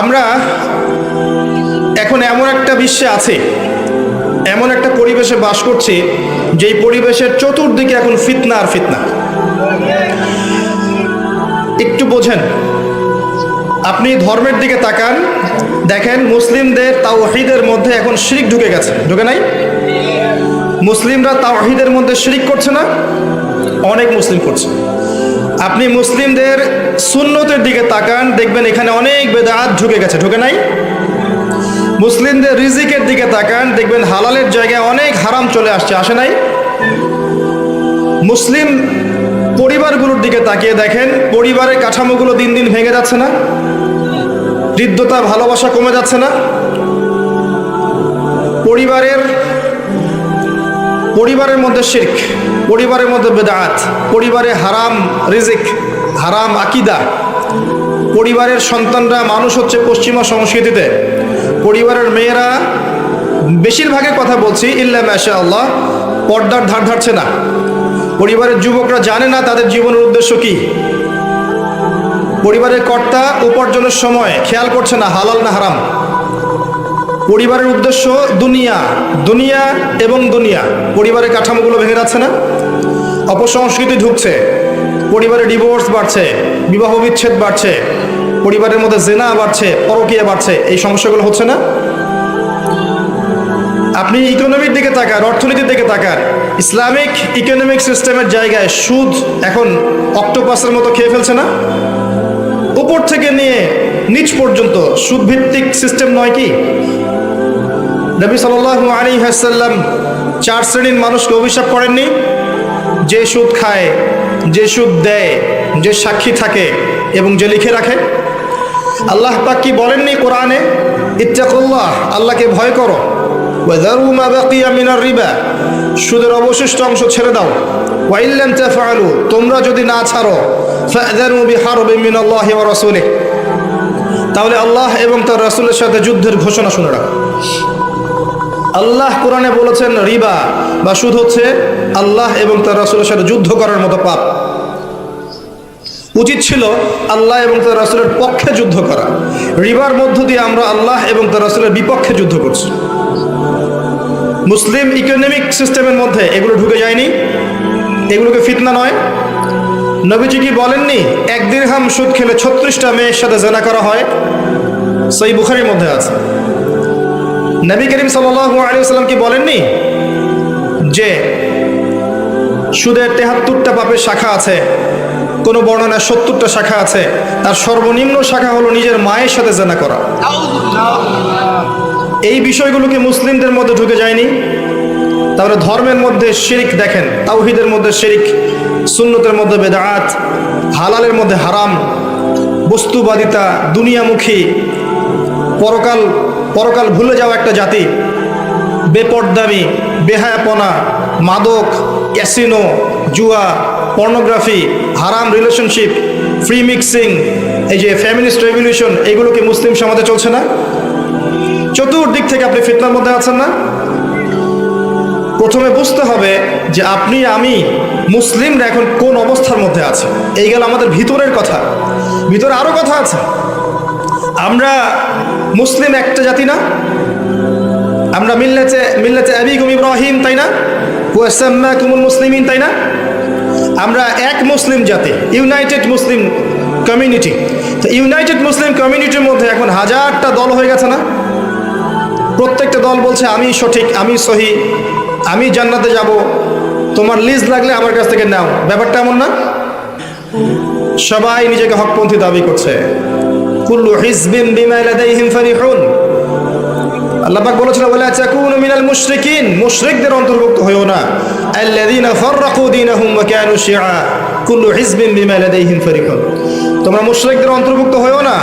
আমরা এখন এমন একটা বিশ্বে আছি, এমন একটা পরিবেশে বাস করছি যেই পরিবেশের চতুর্দিকে এখন ফিতনা আর ফিতনা। একটু বোঝেন, আপনি ধর্মের দিকে তাকান, দেখেন মুসলিমদের তাওহীদের মধ্যে এখন শিরক ঢুকে গেছে, ঢুকে নাই? মুসলিমরা তাওহীদের মধ্যে শিরক করছে না? অনেক মুসলিম করছে। আপনি মুসলিমদের সুন্নতের দিকে তাকান, দেখবেন এখানে অনেক বেদাত ঢুকে গেছে, ঢুকে নাই? মুসলিমদের রিজিকের দিকে তাকান, দেখবেন হালালের জায়গায় অনেক হারাম চলে আসছে, আসে নাই? মুসলিম পরিবারগুলোর দিকে তাকিয়ে দেখেন, পরিবারের কাঠামোগুলো দিন দিন ভেঙে যাচ্ছে না? হৃদ্যতা, ভালোবাসা কমে যাচ্ছে না? পরিবারের মধ্যে শিরক, পরিবারের মধ্যে বেদাত, পরিবারে হারাম রিজিক, হারাম আকীদা, পরিবারের সন্তানরা মানুষ হচ্ছে পশ্চিমা সংস্কৃতিতে, পরিবারের মেয়েরা, বেশিরভাগের কথা বলছি ইল্লা মাশাআল্লাহ, পর্দার ধার ধারছে না। পরিবারের যুবকরা জানে না তাদের জীবনের উদ্দেশ্য কি। পরিবারের কর্তা উপার্জনের সময় খেয়াল করছে না হালাল না হারাম। পরিবারের উদ্দেশ্য দুনিয়া, দুনিয়া এবং দুনিয়া। পরিবারের কাঠামোগুলো ভেঙে যাচ্ছে না? অপসংস্কৃতি ঢুকছে, পরিবারে ডিভোর্স বাড়ছে, বিবাহ বিচ্ছেদ বাড়ছে, পরিবারের মধ্যে জেনা বাড়ছে, পরকীয়া বাড়ছে। এই সমস্যাগুলো হচ্ছে না? আপনি ইকোনমির দিকে তাকান, অর্থনীতির দিকে তাকান, ইসলামিক ইকোনমিক সিস্টেমের জায়গায় সুদ এখন অক্টোপাসের মতো খেয়ে ফেলছে না? উপর থেকে নিয়ে নিচ পর্যন্ত সুদভিত্তিক সিস্টেম নয় কি? নবী সাল্লাল্লাহু আলাইহি ওয়াসাল্লাম 4 শ্রেণীর মানুষকে অভিশাপ করেননি? যে সুদ খায়, যে সুদ দেয়, যে সাক্ষী থাকে এবং যে লিখে রাখে। আল্লাহ পাক কি বলেননি কোরআনে, ইত্তাকুল্লাহ, আল্লাহকে ভয় করো, ওয়াযারু মা বাকিয়া মিনার রিবা, সুদের অবশিষ্ট অংশ ছেড়ে দাও, ওয়া ইল্লাম তাফআলু, তোমরা যদি না ছাড়ো, ফাযানু বিহারবিন মিনাল্লাহি ওয়া রাসূলিহি, তাহলে আল্লাহ এবং তার রাসূলের সাথে যুদ্ধের ঘোষণা শুনে রাখো। আল্লাহ কোরআনে বলেছেন রিবা বা সুদ হচ্ছে আল্লাহ এবং তার রাসূলের সাথে যুদ্ধ করার মতো পাপ। উচিত ছিল আল্লাহ এবং তার রাসূলের পক্ষে যুদ্ধ করা। রিবার মধ্য দিয়ে আমরা আল্লাহ এবং তার রাসূলের বিপক্ষে যুদ্ধ করছি। মুসলিম ইকোনমিক সিস্টেমের মধ্যে এগুলো ঢুকে যায়নি? এগুলোকে ফিতনা নয়? নবীজি কি বলেননি 1 দিরহাম সুদ খেলে 36টা মেয়ের সাথে জেনা করা হয়? সহিহ বুখারীর মধ্যে আছে। নবী করিম সাল্লাল্লাহু আলাইহি ওয়াসাল্লাম কি বলেননি যে সুদের 73টা পাপের শাখা আছে, কোন বর্ণনায় 70টা শাখা আছে, তার সর্বনিম্ন শাখা হলো নিজের মায়ের সাথে জেনা করা। এই বিষয়গুলোকে মুসলিমদের মধ্যে ঢুকে যায়নি? তাহলে ধর্মের মধ্যে শিরিক দেখেন, তাওহীদের মধ্যে শিরিক, সুন্নতের মধ্যে বেদাত, হালালের মধ্যে হারাম, বস্তুবাদিতা, দুনিয়ামুখী, পরকাল ভুলে যাওয়া একটা জাতি, বেপরদামি, বেহায়াপনা, মাদক, ক্যাসিনো, জুয়া, পর্নোগ্রাফি, হারাম রিলেশনশিপ, ফ্রি মিক্সিং, এই যে ফ্যামিলিস্ট রেভলিউশন, এগুলোকে মুসলিম সমাজে চলছে না? চতুর্দিক থেকে আপনি ফিতনার মধ্যে আছেন না? প্রথমে বুঝতে হবে যে আপনি আমি মুসলিমরা এখন কোন অবস্থার মধ্যে আছে। এই গেল আমাদের ভিতরের কথা। ভিতরে আরো কথা আছে। আমরা মুসলিম একটা জাতি না? আমরা মিল্লাতে আবিকুম ইব্রাহিম, তাই না? ওয়া সাম্মাকুমুল মুসলিমিন, তাই না? আমরা এক মুসলিম জাতি, ইউনাইটেড মুসলিম কমিউনিটি। তো ইউনাইটেড মুসলিম কমিউনিটির মধ্যে এখন হাজারটা দল হয়ে গেছে না? প্রত্যেকটা দল বলছে আমি সঠিক, আমি সহি, আমি জান্নাতে যাব, তোমার লিজ লাগলে আমার কাছ থেকে নাও। ব্যাপারটা এমন না? সবাই নিজেকে হকপন্থী দাবি করছে। কুল্লু হিজবিন বিমা লাদাইহিম ফারিহুন। আল্লাহ পাক বলেছেন ওয়ালা তাকুনু মিনাল মুশরিকিন, মুশরিকদের অন্তর্ভুক্ত হয়ো না। আল্লাযীনা ফাররাকু দীনাহুম ওয়া কানু শিআ, কুল্লু হিজবিন বিমা লাদাইহিম ফারিহুন। তোমরা মুশরিকদের অন্তর্ভুক্ত হয়ো না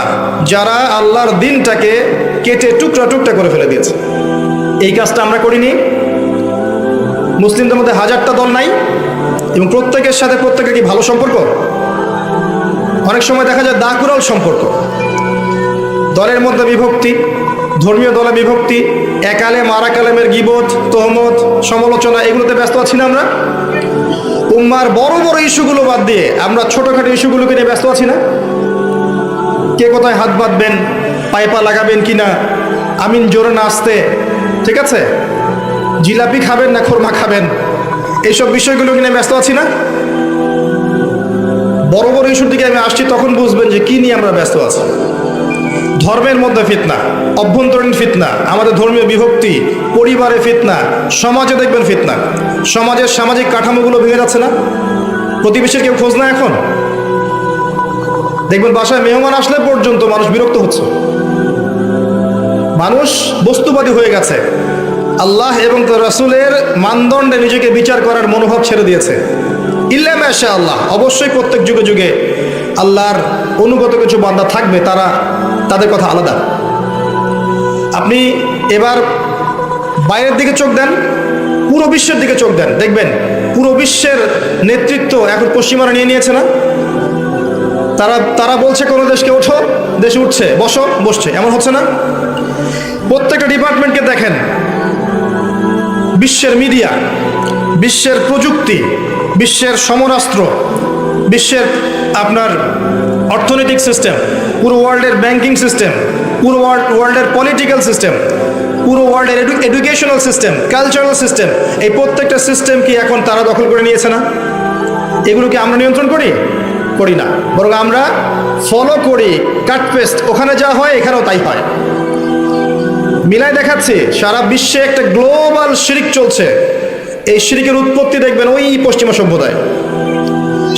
যারা আল্লাহর দ্বীনটাকে কেটে টুকরা টুকরা করে ফেলে দিয়েছে। এই কাজটা আমরা করিনি? মুসলিমদের মধ্যে হাজারটা দল নাই এবং প্রত্যেকের সাথে প্রত্যেকের কি ভালো সম্পর্ক? অনেক সময় দেখা যায় দাকুরাল সম্পর্ক, দলের মধ্যে বিভক্তি, ধর্মীয় দলে বিভক্তি, একালে মারা কালেমের গীবত, তহমত, সমালোচনা, এগুলোতে ব্যস্ত আছি না আমরা? উম্মার বড় বড় ইস্যুগুলো বাদ দিয়ে আমরা ছোটখাটো ইস্যুগুলোকে নিয়ে ব্যস্ত আছি না? কে কোথায় হাত বাঁধবেন, পাইপা লাগাবেন কিনা, আমিন জোরে না আসতে, ঠিক আছে, জিলাপি খাবেন না খোরমা খাবেন, এইসব বিষয়গুলো কিনে ব্যস্ত আছি না? বড় বড় ইস্যুর দিকে আমি আসছি, তখন বুঝবেন যে কি নিয়ে আমরা ব্যস্ত আছি। ধর্মের মধ্যে ফিতনা, অভ্যন্তরীণ ফিতনা, আমাদের ধর্মীয় বিভক্তি, পরিবারে ফিতনা, সমাজে দেখবেন ফিতনা, সমাজের সামাজিক কাঠামোগুলো ভেঙে যাচ্ছে না? প্রতিবেশীর কেউ খোঁজ না এখন? দেখবেন বাসায় মেহমান আসলে পর্যন্ত মানুষ বিরক্ত হচ্ছে, মানুষ বস্তুবাদী হয়ে গেছে, আল্লাহ এবং তার রাসূলের মানদণ্ডে নিজেকে বিচার করার মনোভাব ছেড়ে দিয়েছে। ইল্লা মাশাআল্লাহ, অবশ্যই প্রত্যেক যুগে যুগে আল্লাহর অনুগত কিছু বান্দা থাকবে, তাদের কথা আলাদা। আপনি এবার বাইরের দিকে চোখ দেন, পুরো বিশ্বের দিকে চোখ দেন, দেখবেন পুরো বিশ্বের নেতৃত্ব এখন পশ্চিমারা নিয়ে নিয়েছে না? তারা বলছে কোনো দেশকে ওঠো, দেশে উঠছে, বসো, বসছে, এমন হচ্ছে না? প্রত্যেকটা ডিপার্টমেন্টকে দেখেন, বিশ্বের মিডিয়া, বিশ্বের প্রযুক্তি, বিশ্বের সমরাস্ত্র, বিশ্বের আপনার অর্থনৈতিক সিস্টেম, পুরো ওয়ার্ল্ডের ব্যাংকিং সিস্টেম, পুরো ওয়ার্ল্ডের পলিটিক্যাল সিস্টেম, পুরো ওয়ার্ল্ডের এডুকেশনাল সিস্টেম, কালচারাল সিস্টেম, এই প্রত্যেকটা সিস্টেম কি এখন তারা দখল করে নিয়েছে না? এগুলোকে আমরা নিয়ন্ত্রণ করি না, বরং আমরা ফলো করি, কাট পেস্ট, ওখানে যা হয় এখানেও তাই হয়। মিলাই দেখাচ্ছি, সারা বিশ্বে একটা গ্লোবাল শিরিক চলছে। এই শিরিকের উৎপত্তি দেখবেন ওই পশ্চিমা সভ্যতায়।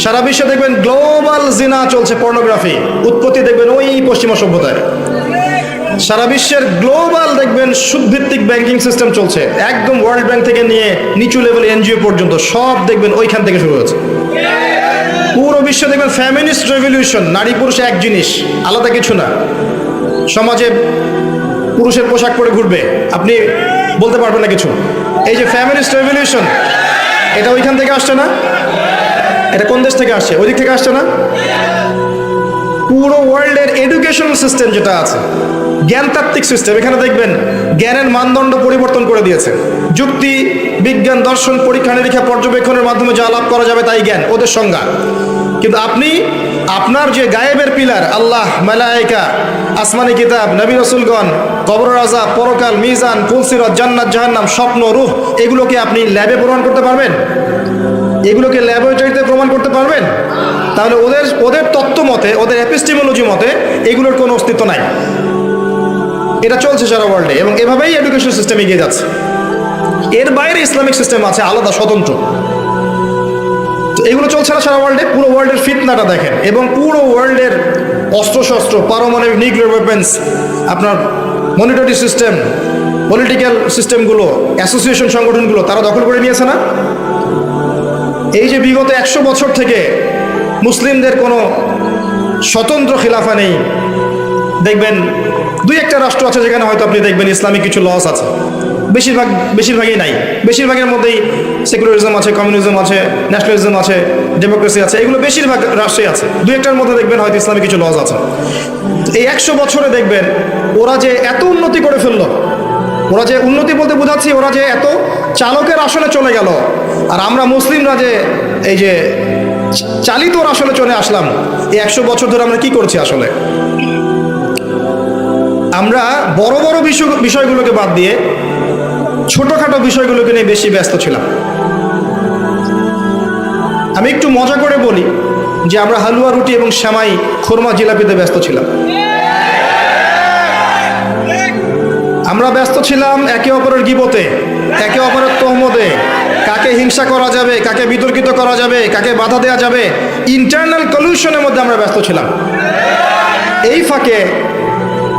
সারা বিশ্বে দেখবেন গ্লোবাল জিনা চলছে, পর্নোগ্রাফি, উৎপত্তি দেখবেন ওই পশ্চিমা সভ্যতায়। সারা বিশ্বের গ্লোবাল দেখবেন সুদভিত্তিক ব্যাংকিং সিস্টেম চলছে, একদম ওয়ার্ল্ড ব্যাংক থেকে নিয়ে নিচু লেভেল এনজিও পর্যন্ত সব দেখবেন ওইখান থেকে শুরু হয়েছে। পুরো বিশ্বে দেখবেন ফ্যামিনিস্ট রেভলিউশন, নারী পুরুষ এক জিনিস, আলাদা কিছু না। সমাজে পুরুষের পোশাক পরে ঘুরবে, আপনি বলতে পারবেন না কিছু। এই যে ফ্যামিনিস্ট রেভলিউশন, এটা ওইখান থেকে আসছে না? এটা কোন দেশ থেকে আসছে? ওই দিক থেকে আসছে না? পুরো ওয়ার্ল্ডের এডুকেশনাল সিস্টেম যেটা আছে, জ্ঞানতাত্ত্বিক সিস্টেম, এখানে দেখবেন জ্ঞানের মানদণ্ড পরিবর্তন করে দিয়েছে। যুক্তি, বিজ্ঞান, দর্শন, পরীক্ষা নিরীক্ষা, পর্যবেক্ষণের মাধ্যমে যা লাভ করা যাবে তাই জ্ঞান, ওদের সংজ্ঞা। কিন্তু আপনি আপনার যে গায়েবের পিলার, আল্লাহ, মালায়েকা, আসমানি কিতাব, নবী রাসূলগণ, কবরের আযাব, পরকাল, মিজান, ফুলসিরাত, জান্নাত, জাহান্নাম, স্বপ্ন, রূহ, এগুলোকে আপনি ল্যাবে প্রমাণ করতে পারবেন? এগুলোকে ল্যাবরেটরিতে প্রমাণ করতে পারবেন? তাহলে ওদের তত্ত্ব মতে, ওদের এপিস্টিমোলজি মতে এগুলোর কোনো অস্তিত্ব নাই। এটা চলছে সারা ওয়ার্ল্ডে, এবং এভাবেই এডুকেশন সিস্টেম এগিয়ে যাচ্ছে। এর বাইরে ইসলামিক সিস্টেম আছে আলাদা, স্বতন্ত্র। তো এগুলো চলছে না সারা ওয়ার্ল্ডে? পুরো ওয়ার্ল্ডের ফিতনাটা দেখেন, এবং পুরো ওয়ার্ল্ডের অস্ত্রশস্ত্র, পারমাণবিক নিউক্লিয়ার ওয়েপেন্স, আপনার মনিটরি সিস্টেম, পলিটিক্যাল সিস্টেমগুলো, অ্যাসোসিয়েশন সংগঠনগুলো তারা দখল করে নিয়েছে না? এই যে বিগত 100 বছর থেকে মুসলিমদের কোনো স্বতন্ত্র খিলাফা নেই, দেখবেন দুই একটা রাষ্ট্র আছে যেখানে হয়তো আপনি দেখবেন ইসলামিক কিছু লস আছে, বেশিরভাগই নাই। বেশিরভাগের মধ্যেই সেকুলারিজম আছে, কমিউনিজম আছে, ন্যাশনালিজম আছে, ডেমোক্রেসি আছে, এগুলো বেশিরভাগ রাষ্ট্রে আছে। দুই একটার মধ্যে দেখবেন হয়তো ইসলামিক কিছু লস আছে। এই 100 বছরে দেখবেন ওরা যে এত উন্নতি করে ফেললো, ওরা যে উন্নতি বলতে বোঝাচ্ছি, ওরা যে এত চালকের আসনে চলে গেল, আর আমরা মুসলিমরা যে এই যে চালিত আসলে চলে আসলাম, এই 100 বছর ধরে আমরা কি করছি আসলে? আমরা বড় বড় বিষয়গুলোকে বাদ দিয়ে ছোটখাটো বিষয়গুলোকে নিয়ে বেশি ব্যস্ত ছিলাম। আমি একটু মজা করে বলি যে আমরা হালুয়া, রুটি এবং সেমাই, খুরমা, জিলাপিতে ব্যস্ত ছিলাম। আমরা ব্যস্ত ছিলাম একে অপরের গীবতে, একে অপরের তহমতে, কাকে হিংসা করা যাবে, কাকে বিতর্কিত করা যাবে, কাকে বাধা দেওয়া যাবে, ইন্টারনাল কলিউশনের মধ্যে আমরা ব্যস্ত ছিলাম। এই ফাঁকে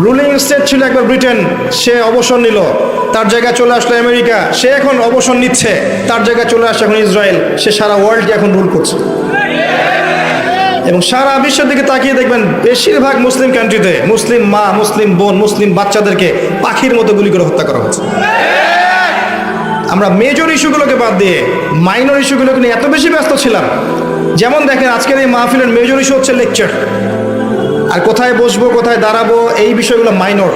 রুলিং স্টেট ছিল একবার ব্রিটেন, সে অবসর নিল, তার জায়গায় চলে আসলো আমেরিকা, সে এখন অবসর নিচ্ছে, তার জায়গায় চলে আসছে এখন ইসরায়েল, সে সারা ওয়ার্ল্ডকে এখন রুল করছে। এবং সারা বিশ্বের দিকে তাকিয়ে দেখবেন বেশিরভাগ মুসলিম কান্ট্রিতে মুসলিম মা, মুসলিম বোন, মুসলিম বাচ্চাদেরকে পাখির মতো গুলি করে হত্যা করা হচ্ছে। আমরা মেজর ইস্যুগুলোকে বাদ দিয়ে মাইনর ইস্যুগুলোকে নিয়ে এত বেশি ব্যস্ত ছিলাম। যেমন দেখেন আজকের এই মাহফিলের মেজর ইস্যু হচ্ছে লেকচার, আর কোথায় বসবো, কোথায় দাঁড়াবো, এই বিষয়গুলো মাইনর।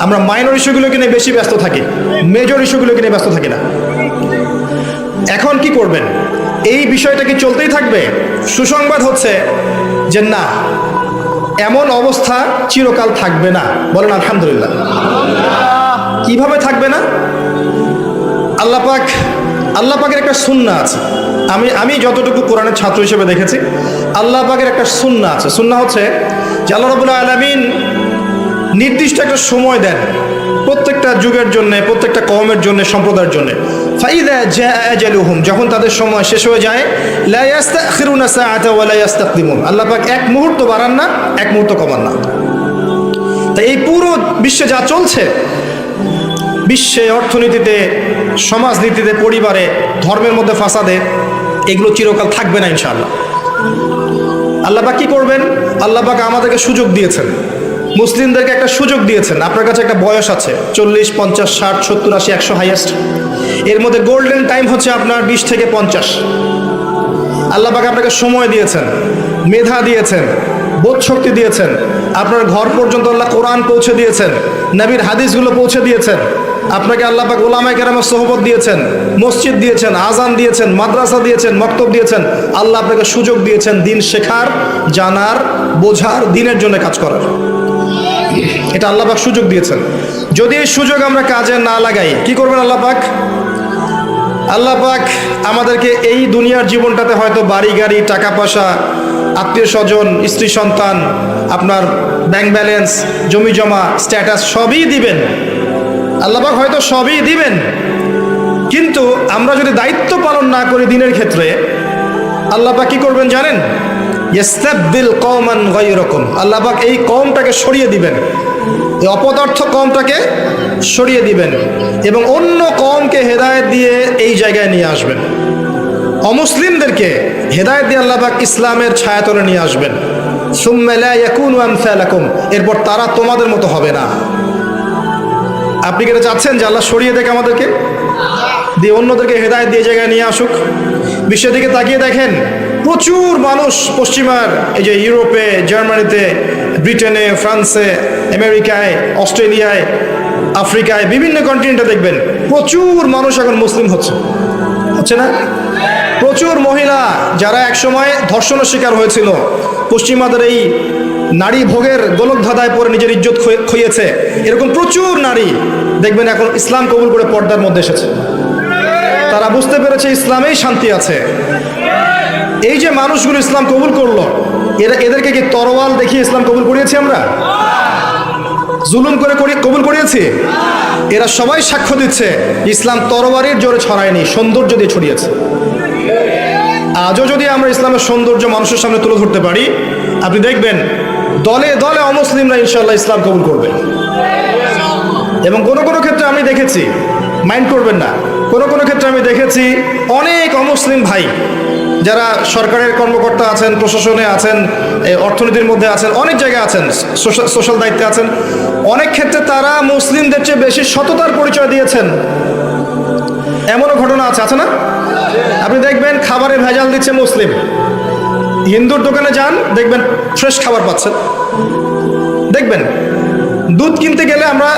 আমরা মাইনর ইস্যুগুলোকে নিয়ে বেশি ব্যস্ত থাকি, মেজর ইস্যুগুলোকে নিয়ে ব্যস্ত থাকি না। এখন কি করবেন? এই বিষয়টা কি চলতেই থাকবে? সুসংবাদ হচ্ছে যে না, এমন অবস্থা চিরকাল থাকবে না। বলেন আলহামদুলিল্লাহ। কিভাবে থাকবে না? আল্লাহ পাকের একটা সুন্নাহ আছে। আমি যতটুকু কোরআনের ছাত্র হিসেবে দেখেছি, আল্লাহ পাকের একটা সুন্নাহ আছে। সুন্নাহ হচ্ছে যে আল্লাহ রাব্বুল আলামিন নির্দিষ্ট একটা সময় দেন প্রত্যেকটা যুগের জন্য, প্রত্যেকটা কওমের জন্য, সম্প্রদায়ের জন্য। ফাইদা জাআ আজালুহুম, যখন তাদের সময় শেষ হয়ে যায়, লা ইস্তাখিরুনা সাআতা ওয়া লা ইস্তাকদিমুন, আল্লাহ পাক এক মুহূর্ত বাড়ান না, এক মুহূর্ত কমান না। তাই এই পুরো বিশ্বে যা চলছে, বিশ্বে অর্থনীতিতে, সমাজনীতিতে, পরিবারে, ধর্মের মধ্যে ফাসাদে, এগুলো চিরকাল থাকবে না ইনশাআল্লাহ। আল্লাহ পাক কি করবেন? আল্লাহ পাক আমাদেরকে সুযোগ দিয়েছেন, মুসলিমদেরকে একটা সুযোগ দিয়েছেন। আপনার কাছে একটা বয়স আছে 40, 50, 60, 70, 80, 100 হাইয়েস্ট। এর মধ্যে গোল্ডেন টাইম হচ্ছে আপনার 20 থেকে 50। আল্লাহ পাক আপনাকে সময় দিয়েছেন, মেধা দিয়েছেন, বোধ শক্তি দিয়েছেন, আপনার ঘর পর্যন্ত আল্লাহ কোরআন পৌঁছে দিয়েছেন, নবীর হাদিসগুলো পৌঁছে দিয়েছেন, আপনাকে আল্লাহ পাক উলামায়ে কেরামের সোহবত দিয়েছেন, মসজিদ দিয়েছেন, আজান দিয়েছেন, মাদ্রাসা দিয়েছেন, মক্তব দিয়েছেন। আল্লাহ আপনাকে সুযোগ দিয়েছেন দিন শেখার, জানার, বোঝার, দিনের জন্য কাজ করার। এটা আল্লাহ পাক সুযোগ দিয়েছেন। যদি এই সুযোগ আমরা কাজে না লাগাই, কি করবেন আল্লাহ পাক? আল্লাহ পাক আমাদেরকে এই দুনিয়ার জীবনটাতে হয়তো বাড়ি গাড়ি, টাকা পয়সা, আত্মীয় স্বজন, স্ত্রী সন্তান, আপনার ব্যাংক ব্যালেন্স, জমি জমা, স্ট্যাটাস সবই দিবেন। আল্লাহ পাক হয়তো সবই দিবেন, কিন্তু আমরা যদি দায়িত্ব পালন না করি দিনের ক্ষেত্রে, আল্লাহ পাক কি করবেন জানেন? ইস্তাবদিল কওমান গায়রাকুম, আল্লাহ পাক এই কওমটাকে সরিয়ে দিবেন, এই অপদার্থ কওমটাকে সরিয়ে দিবেন এবং অন্য কওমকে হেদায়েত দিয়ে এই জায়গায় নিয়ে আসবেন। অমুসলিমদেরকে হেদায়েত দিয়ে আল্লাহ পাক ইসলামের ছায়াতলে নিয়ে আসবেন। সুম্মা লা ইয়াকুনু আমসালাকুম, এরপর তারা তোমাদের মতো হবে না। আপনি কি এটা চাচ্ছেন যে আল্লাহ সরিয়ে দেখে আমাদেরকে দিয়ে অন্যদেরকে হেদায়েত দিয়ে জায়গায় নিয়ে আসুক? বিশ্বের দিকে তাকিয়ে দেখেন, প্রচুর মানুষ পশ্চিমার, এই যে ইউরোপে, জার্মানিতে, ব্রিটেনে, ফ্রান্সে, আমেরিকায়, অস্ট্রেলিয়ায়, আফ্রিকায়, বিভিন্ন কন্টিনেন্টে দেখবেন প্রচুর মানুষ এখন মুসলিম হচ্ছে না? প্রচুর মহিলা যারা একসময় ধর্ষণের শিকার হয়েছিল, পশ্চিমাদের এই নারী ভোগের গোলকধাঁধায় পরে নিজের ইজ্জত খইয়েছে, এরকম প্রচুর নারী দেখবেন এখন ইসলাম কবুল করে পর্দার মধ্যে এসেছে। তারা বুঝতে পেরেছে ইসলামেই শান্তি আছে। এই যে মানুষগুলো ইসলাম কবুল করলো, এদেরকে কি তরোয়াল দেখিয়ে ইসলাম কবুল করিয়েছি আমরা? জুলুম করে কবুল করিয়েছি? এরা সবাই সাক্ষ্য দিচ্ছে ইসলাম তরবারির জোরে ছড়ায়নি, সৌন্দর্য দিয়ে ছড়িয়েছে। আজও যদি আমরা ইসলামের সৌন্দর্য মানুষের সামনে তুলে ধরতে পারি, আপনি দেখবেন দলে দলে অমুসলিমরা ইনশাআল্লাহ ইসলাম কবুল করবে। এবং কোনো কোনো ক্ষেত্রে আমি দেখেছি, মাইন্ড করবেন না, কোনো কোনো ক্ষেত্রে আমি দেখেছি অনেক অমুসলিম ভাই যারা সরকারের কর্মকর্তা আছেন, প্রশাসনে আছেন, অর্থনীতির মধ্যে আছেন, অনেক জায়গায় আছেন, সোশ্যাল দায়িত্বে আছেন, অনেক ক্ষেত্রে তারা মুসলিমদের চেয়ে বেশি সততার পরিচয় দিয়েছেন। এমনও ঘটনা আছে না? আপনি দেখবেন খাবারে ভেজাল দিচ্ছে মুসলিম, হিন্দুর দোকানে যান দেখবেন ফ্রেশ খাবার পাচ্ছেন। দেখবেন দুধ কিনতে গেলে আমরা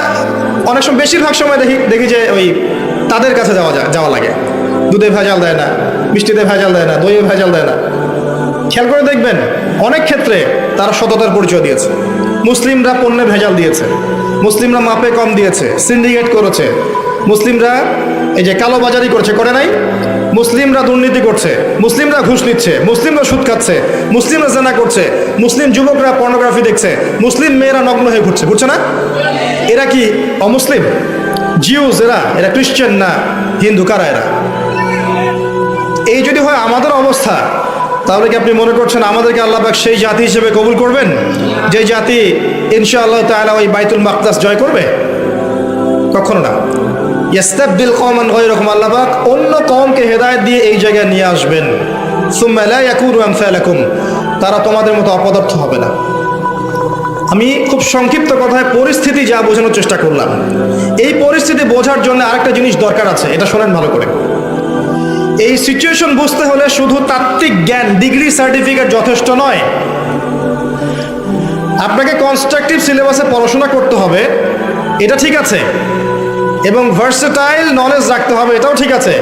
অনেক সময়, বেশিরভাগ সময় দেখি যে ওই তাদের কাছে যাওয়া লাগে। দুধে ভেজাল দেয় না, মিষ্টিতে ভেজাল দেয় না, দইয়ে ভেজাল দেয় না। খেয়াল করে দেখবেন অনেক ক্ষেত্রে তারা সততার পরিচয় দিয়েছে। মুসলিমরা পণ্যে ভেজাল দিয়েছে, মুসলিমরা মাপে কম দিয়েছে, সিন্ডিকেট করেছে, মুসলিমরা এই যে কালোবাজারি করছে, করে নাই? মুসলিমরা দুর্নীতি করছে, মুসলিমরা ঘুষ নিচ্ছে, মুসলিমরা সুদ খাচ্ছে, মুসলিমরা জেনা করছে, মুসলিম যুবকরা পর্নোগ্রাফি দেখছে, মুসলিম মেয়েরা নগ্ন হয়ে ঘুরছে না? এরা কি অমুসলিম? জিউস এরা খ্রিস্টান না হিন্দু? কারা এরা? এই যদি হয় আমাদের অবস্থা, তাহলে কি আপনি মনে করছেন আমাদেরকে আল্লাহ পাক সেই জাতি হিসেবে কবুল করবেন যে জাতি ইনশাআল্লাহ তাআলা ওই বাইতুল মাকদাস জয় করবে? কখনো না। ইস্তাবদিল কওমান গায়রাকুম, আল্লাহ পাক অন্য কওমকে হেদায়েত দিয়ে এই জায়গায় নিয়ে আসবেন। সুম্মা লা ইয়াকুনু আমসালাকুম, তারা তোমাদের মতো অপদার্থ হবে না। আমি খুব সংক্ষিপ্ত কথায় পরিস্থিতি যা বোঝানোর চেষ্টা করলাম। এই পরিস্থিতি বোঝার জন্য আরেকটা জিনিস দরকার আছে, এটা শোনেন ভালো করে। এই সিচুয়েশন বুঝতে হলে শুধু তাত্ত্বিক জ্ঞান, ডিগ্রি, সার্টিফিকেট যথেষ্ট নয়। আপনাকে কনস্ট্রাকটিভ সিলেবাসে পড়াশোনা করতে হবে, এটা ঠিক আছে, এবং ভার্সেটাইল নলেজ রাখতে হবে, এটাও ঠিক আছে।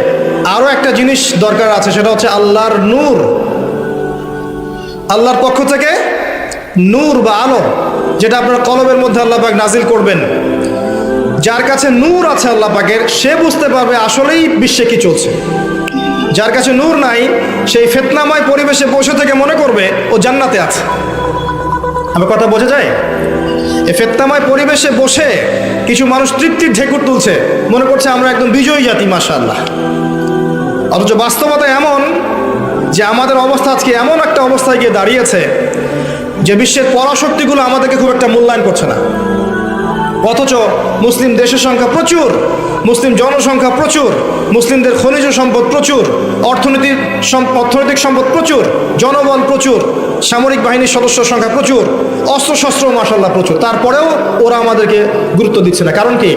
আরও একটা জিনিস দরকার আছে, সেটা হচ্ছে আল্লাহর নূর, আল্লাহর পক্ষ থেকে নূর বা আলো, যেটা আপনার কলবের মধ্যে আল্লাহ পাক নাজিল করবেন। যার কাছে নূর আছে আল্লাহ পাকের, সে বুঝতে পারবে আসলেই বিশ্বে কি চলছে। যার কাছে নূর নাই, সেই ফিতনাময় পরিবেশে বসে থেকে মনে করবে ও জান্নাতে আছে। আমার কথা বোঝা যায়? এই ফিতনাময় পরিবেশে বসে কিছু মানুষ তৃপ্তির ঢেকুর তুলছে, মনে করছে আমরা একদম বিজয়ী জাতি, মাশাআল্লাহ। অথচ বাস্তবতা এমন যে আমাদের অবস্থা আজকে এমন একটা অবস্থায় গিয়ে দাঁড়িয়েছে যে বিশ্বের পরাশক্তিগুলো আমাদেরকে খুব একটা মূল্যায়ন করছে না। অথচ মুসলিম দেশের সংখ্যা প্রচুর, মুসলিম জনসংখ্যা প্রচুর, মুসলিমদের খনিজ সম্পদ প্রচুর, অর্থনৈতিক সম্পদ প্রচুর, জনবল প্রচুর, সামরিক বাহিনীর সদস্য সংখ্যা প্রচুর, অস্ত্রশস্ত্র মাশাআল্লাহ প্রচুর। তারপরেও ওরা আমাদেরকে গুরুত্ব দিচ্ছে না। কারণ কি?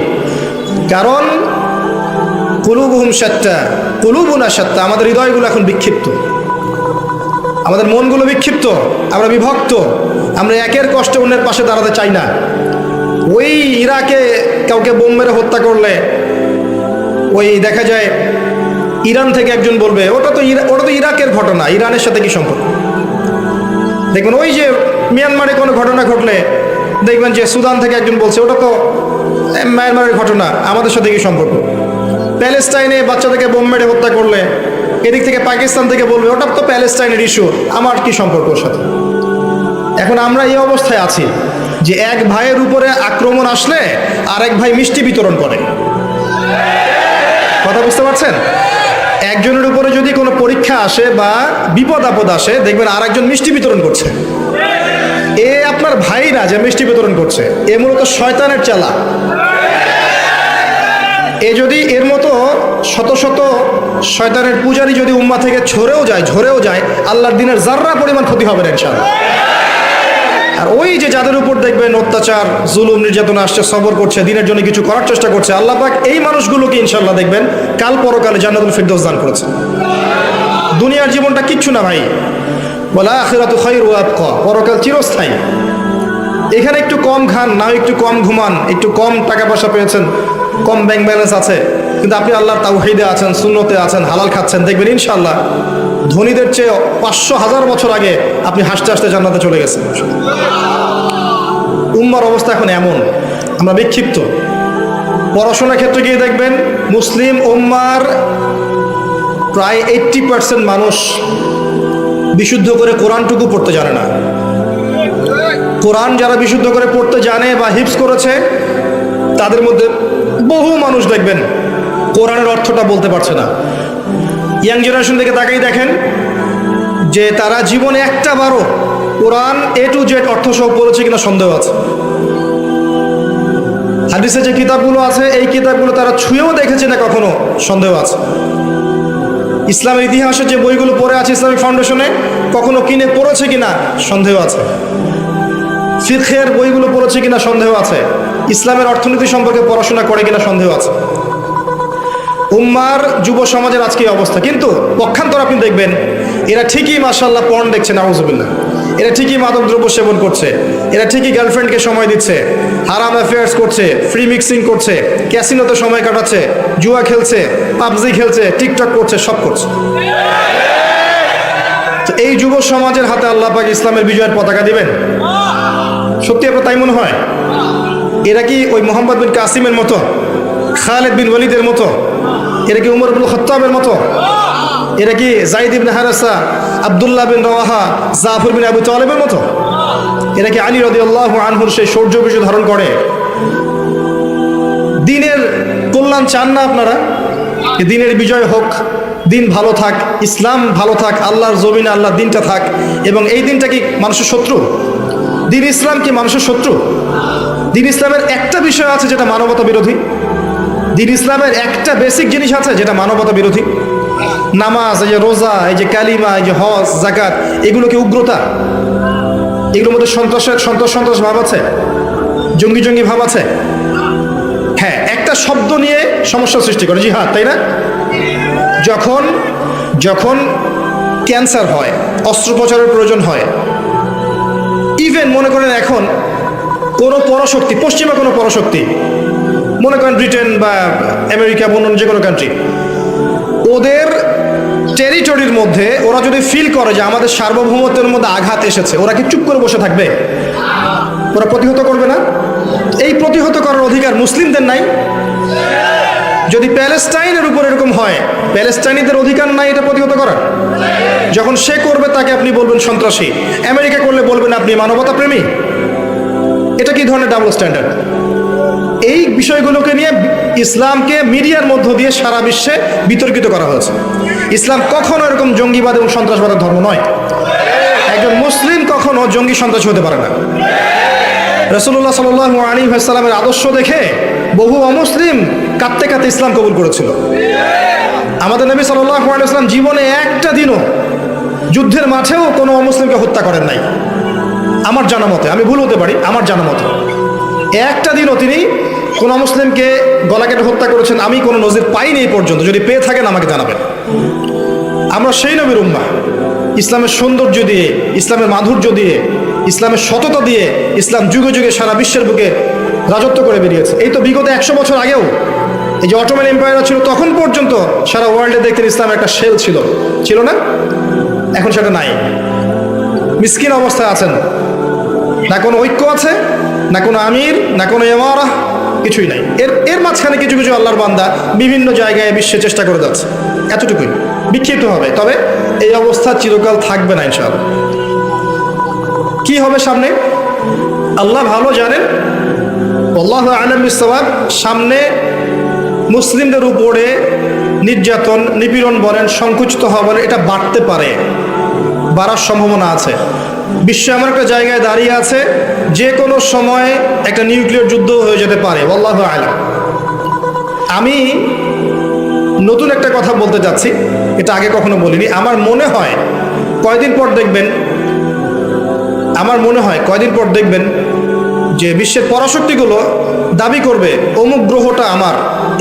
কারণ কুলুবুহুম শাত্তা কুলুবুনা শাত্তা, আমাদের হৃদয়গুলো এখন বিক্ষিপ্ত, আমাদের মনগুলো বিক্ষিপ্ত, আমরা বিভক্ত, আমরা একের কষ্টে অন্যের পাশে দাঁড়াতে চাই না। ওই ইরাকে কাউকে বোম মেরে হত্যা করলে ওই দেখা যায় ইরান থেকে একজন বলবে ওটা তো ইরাকের ঘটনা, ইরানের সাথে কি সম্পর্ক? দেখবেন ওই যে মিয়ানমারে কোনো ঘটনা ঘটলে দেখবেন যে সুদান থেকে একজন বলছে ওটা তো মায়ানমারের ঘটনা, আমাদের সাথে কি সম্পর্ক? প্যালেস্টাইনে বাচ্চাদেরকে বোম মেরে হত্যা করলে এদিক থেকে পাকিস্তান থেকে বলবে ওটা তো প্যালেস্টাইনের ইস্যু, আমার কি সম্পর্ক ওর সাথে? এখন আমরা এই অবস্থায় আছি যে এক ভাইয়ের উপরে আক্রমণ আসলে আরেক ভাই মিষ্টি বিতরণ করে। কথা বুঝতে পারছেন? একজনের উপরে যদি কোনো পরীক্ষা আসে বা বিপদ আপদ আসে, দেখবেন আরেকজন মিষ্টি বিতরণ করছে। এ আপনার ভাই না যে মিষ্টি বিতরণ করছে, এ মূলত শয়তানের চালা। এ যদি এর মতো শত শত শয়তানের পূজারী যদি উম্মা থেকে ঝরেও যায়, আল্লাহর দিনের জাররা পরিমাণ ক্ষতি হবে না ইনশাআল্লাহ। আর ওই যে যাদের উপর দেখবেন অত্যাচার, জুলুম, নির্যাতনা আসছে, সবর করছে, দিনের জন্য কিছু করার চেষ্টা করছে, আল্লাহ পাক এই মানুষগুলোকে ইনশাআল্লাহ দেখবেন কাল পরকালে জান্নাতুল ফিরদৌস দান করেছে। দুনিয়ার জীবনটা কিচ্ছু না ভাই, ওয়াল আখিরাতু খায়রু ওয়া আবকা, পরকাল চিরস্থায়ী। এখানে একটু কম খান, না একটু কম ঘুমান, একটু কম টাকা পয়সা পেয়েছেন, কম ব্যাংক ব্যালেন্স আছে, কিন্তু আপনি আল্লাহর তাওহীদে আছেন, সুন্নতে আছেন, হালাল খাচ্ছেন, দেখবেন ইনশাআল্লাহ ধনীদের চেয়ে 500,000 বছর আগে আপনি হাসতে হাসতে জান্নাতে চলে গেছেন। উম্মার অবস্থা এখন এমন, আমরা বিক্ষিপ্ত। পড়াশোনার ক্ষেত্রে গিয়ে দেখবেন মুসলিম উম্মার প্রায় 80% মানুষ বিশুদ্ধ করে কোরআনটুকু পড়তে জানে না। কোরআন যারা বিশুদ্ধ করে পড়তে জানে বা হিফজ করেছে, তাদের মধ্যে বহু মানুষ দেখবেন কোরআনের অর্থটা বলতে পারছে না। ইয়াং জেনারেশন থেকে তাকাই দেখেন যে তারা জীবনে একটা বারও কোরআন A to Z অর্থ সহ পড়েছে কিনা সন্দেহ আছে। হাদিসে যে কিতাবগুলো আছে, এই কিতাবগুলো তারা ছুঁয়েও দেখেছে না কখনো, সন্দেহ আছে। ইসলামের ইতিহাসে যে বইগুলো পড়ে আছে ইসলামিক ফাউন্ডেশনে, কখনো কিনে পড়েছে কিনা সন্দেহ আছে। ফিকহের বইগুলো পড়েছে কিনা সন্দেহ আছে। ইসলামের অর্থনীতি সম্পর্কে পড়াশোনা করে কিনা সন্দেহ আছে। উম্মার যুব সমাজের আজকে এই অবস্থা। কিন্তু পক্ষান্তর আপনি দেখবেন এরা ঠিকই মাশাআল্লাহ পর্ন দেখছে, নাউজুবিল্লাহ, এরা ঠিকই মাদক দ্রব্য সেবন করছে, এরা ঠিকই গার্লফ্রেন্ডকে সময় দিচ্ছে, হারাম অ্যাফেয়ার্স করছে, ফ্রি মিক্সিং করছে, ক্যাসিনোতে সময় কাটাচ্ছে, জুয়া খেলছে, পাবজি খেলছে, টিকটক করছে, সব করছে। তো এই যুব সমাজের হাতে আল্লাহ পাক ইসলামের বিজয়ের পতাকা দিবেন? সত্যি আপনার তাই মনে হয়? এরা কি ওই মোহাম্মদ বিন কাসিমের মতো, খালিদ বিন ওয়ালিদের মতো, এরা কি উমর ইবনে খাত্তাবের মতো, এরা কি যায়েদ ইবনে হারেসা, আব্দুল্লাহ বিন রওয়াহা, জাফর বিন আবু তালেবের মতো? এরা কি আলী রাদিয়াল্লাহু আনহুর সেই শৌর্য বিজয় ধারণ করে? দিনের কল্যাণ চান না আপনারা? দিনের বিজয় হোক, দিন ভালো থাক, ইসলাম ভালো থাক, আল্লাহর জমিনে আল্লাহর দিনটা থাক। এবং এই দিনটা কি মানুষের শত্রু? দিন ইসলাম কি মানুষের শত্রু? দিন ইসলামের একটা বিষয় আছে যেটা মানবতা বিরোধী। দিন ইসলামের একটা বেসিক জিনিস আছে যেটা মানবতা বিরোধী। নামাজ, এই যে রোজা, এই যে কালিমা, এই যে হজ, যাকাত, এগুলো কি উগ্রতা? এগুলোর মধ্যে সন্ত্রাস ভাব আছে, জঙ্গি ভাব আছে। হ্যাঁ, একটা শব্দ নিয়ে সমস্যা সৃষ্টি করে জিহাদ, তাই না? যখন ক্যান্সার হয়, অস্ত্রোপচারের প্রয়োজন হয়, ইভেন মনে করেন এখন কোনো পরাশক্তি, পশ্চিমা কোনো পরাশক্তি, মনে করেন ব্রিটেন বা আমেরিকা বা অন্য যে কোনো কান্ট্রি, ওদের টেরিটরির মধ্যে ওরা যদি ফিল করে যে আমাদের সার্বভৌমত্বের মধ্যে আঘাত এসেছে, ওরা কি চুপ করে বসে থাকবে? ওরা প্রতিহত করবে না? এই প্রতিহত করার অধিকার মুসলিমদের নাই? যদি প্যালেস্টাইনের উপর এরকম হয়, প্যালেস্টাইনিদের অধিকার নাই এটা প্রতিহত করার? যখন সে করবে তাকে আপনি বলবেন সন্ত্রাসী, আমেরিকা করলে বলবেন আপনি মানবতা প্রেমী। এটা কি ধরনের ডাবল স্ট্যান্ডার্ড? এই বিষয়গুলোকে নিয়ে ইসলামকে মিডিয়ার মধ্য দিয়ে সারা বিশ্বে বিতর্কিত করা হয়েছে। ইসলাম কখনো এরকম জঙ্গিবাদ এবং সন্ত্রাসবাদের ধর্ম নয়। একজন মুসলিম কখনো জঙ্গি সন্ত্রাসী হতে পারে না। রাসূলুল্লাহ সাল্লাল্লাহু আলাইহি ওয়াসাল্লামের আদর্শ দেখে বহু অমুসলিম কাঁদতে কাঁদতে ইসলাম কবুল করেছিল। আমাদের নবী সাল্লাল্লাহু আলাইহি ওয়াসাল্লাম জীবনে একটা দিনও যুদ্ধের মাঠেও কোনো অমুসলিমকে হত্যা করেন নাই আমার জানা মতে। আমি ভুল হতে পারি, আমার জানা মতে একটা দিনও তিনি কোনো মুসলিমকে গলা কেটে হত্যা করেছেন আমি কোনো নজির পাইনি এই পর্যন্ত। যদি পেয়ে থাকেন আমাকে জানাবেন। আমরা সেই নবীর উম্মাহ, ইসলামের সৌন্দর্য দিয়ে, ইসলামের মাধুর্য দিয়ে, ইসলামের সততা দিয়ে ইসলাম যুগে যুগে সারা বিশ্বের বুকে রাজত্ব করে বেরিয়েছে। এই তো বিগত 100 বছর আগেও এই যে অটোমান এম্পায়ার ছিল তখন পর্যন্ত সারা ওয়ার্ল্ডে দেখতেন ইসলামের একটা শেল ছিল না? এখন সেটা নাই। মিসকিন অবস্থায় আছেন, না কোনো ঐক্য আছে, না কোনো আমির, না কোনো ইমারা, কিছুই নাই। এর মাঝখানে কিছু কিছু আল্লাহর বান্দা বিভিন্ন জায়গায় বিশ্বে চেষ্টা করে যাচ্ছে, এতটুকুই। বিক্ষিপ্ত হবে, তবে এই অবস্থা চিরকাল থাকবে না ইনশাআল্লাহ। কি হবে সামনে আল্লাহ ভালো জানেন, আল্লাহু আ'লাম বিস-সাওয়াব। সামনে মুসলিমদের উপরে নির্যাতন, নিপীড়ন বলেন, সংকুচিত হওয়া বলেন, এটা বাড়তে পারে, বাড়ার সম্ভাবনা আছে। বিশ্ব এমন একটা জায়গায় দাঁড়িয়ে আছে যে কোনো সময় একটা নিউক্লিয়ার যুদ্ধ হয়ে যেতে পারে, আল্লাহু আ'লাম। আমি নতুন একটা কথা বলতে যাচ্ছি, এটা আগে কখনো বলিনি। আমার মনে হয় কয়দিন পর দেখবেন যে বিশ্বের পরাশক্তিগুলো দাবি করবে অমুক গ্রহটা আমার,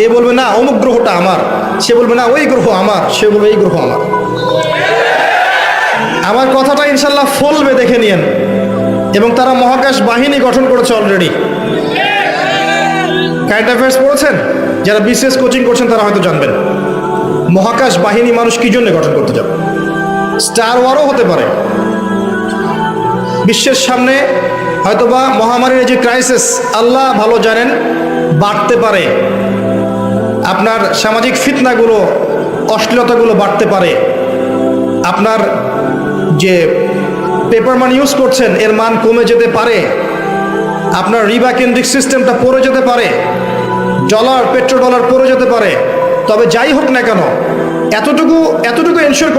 এ বলবে না অমুক গ্রহটা আমার, সে বলবে না ওই গ্রহ আমার, সে বলবে এই গ্রহ আমার। আমার কথাটা ইনশাল্লাহ ফলবে, দেখে নিয়েন। এবং তারা মহাকাশ বাহিনী গঠন করেছে অলরেডি। কারেন্ট অ্যাফেয়ার্স পড়েছেন? যারা বিসিএস কোচিং করছেন তারা হয়তো জানবেন মহাকাশ বাহিনী মানুষ কি জন্য গঠন করতে যাবে। স্টার ওয়ারও হতে পারে। বিশ্বের সামনে হয়তোবা মহামারীর যে ক্রাইসিস আল্লাহ ভালো জানেন বাড়তে পারে। আপনার সামাজিক ফিতনাগুলো, অশ্লীলতাগুলো বাড়তে পারে। আপনার যে পেপার মানি ইউজ করছেন এর মান কমে যেতে পারে। আপনার রিবা কেন্দ্রিক সিস্টেমটা পড়ে যেতে পারে। পেট্রোডলার পড়ে যেতে পারে। তবে যাই হোক না কেন, এতটুকু এনশিওর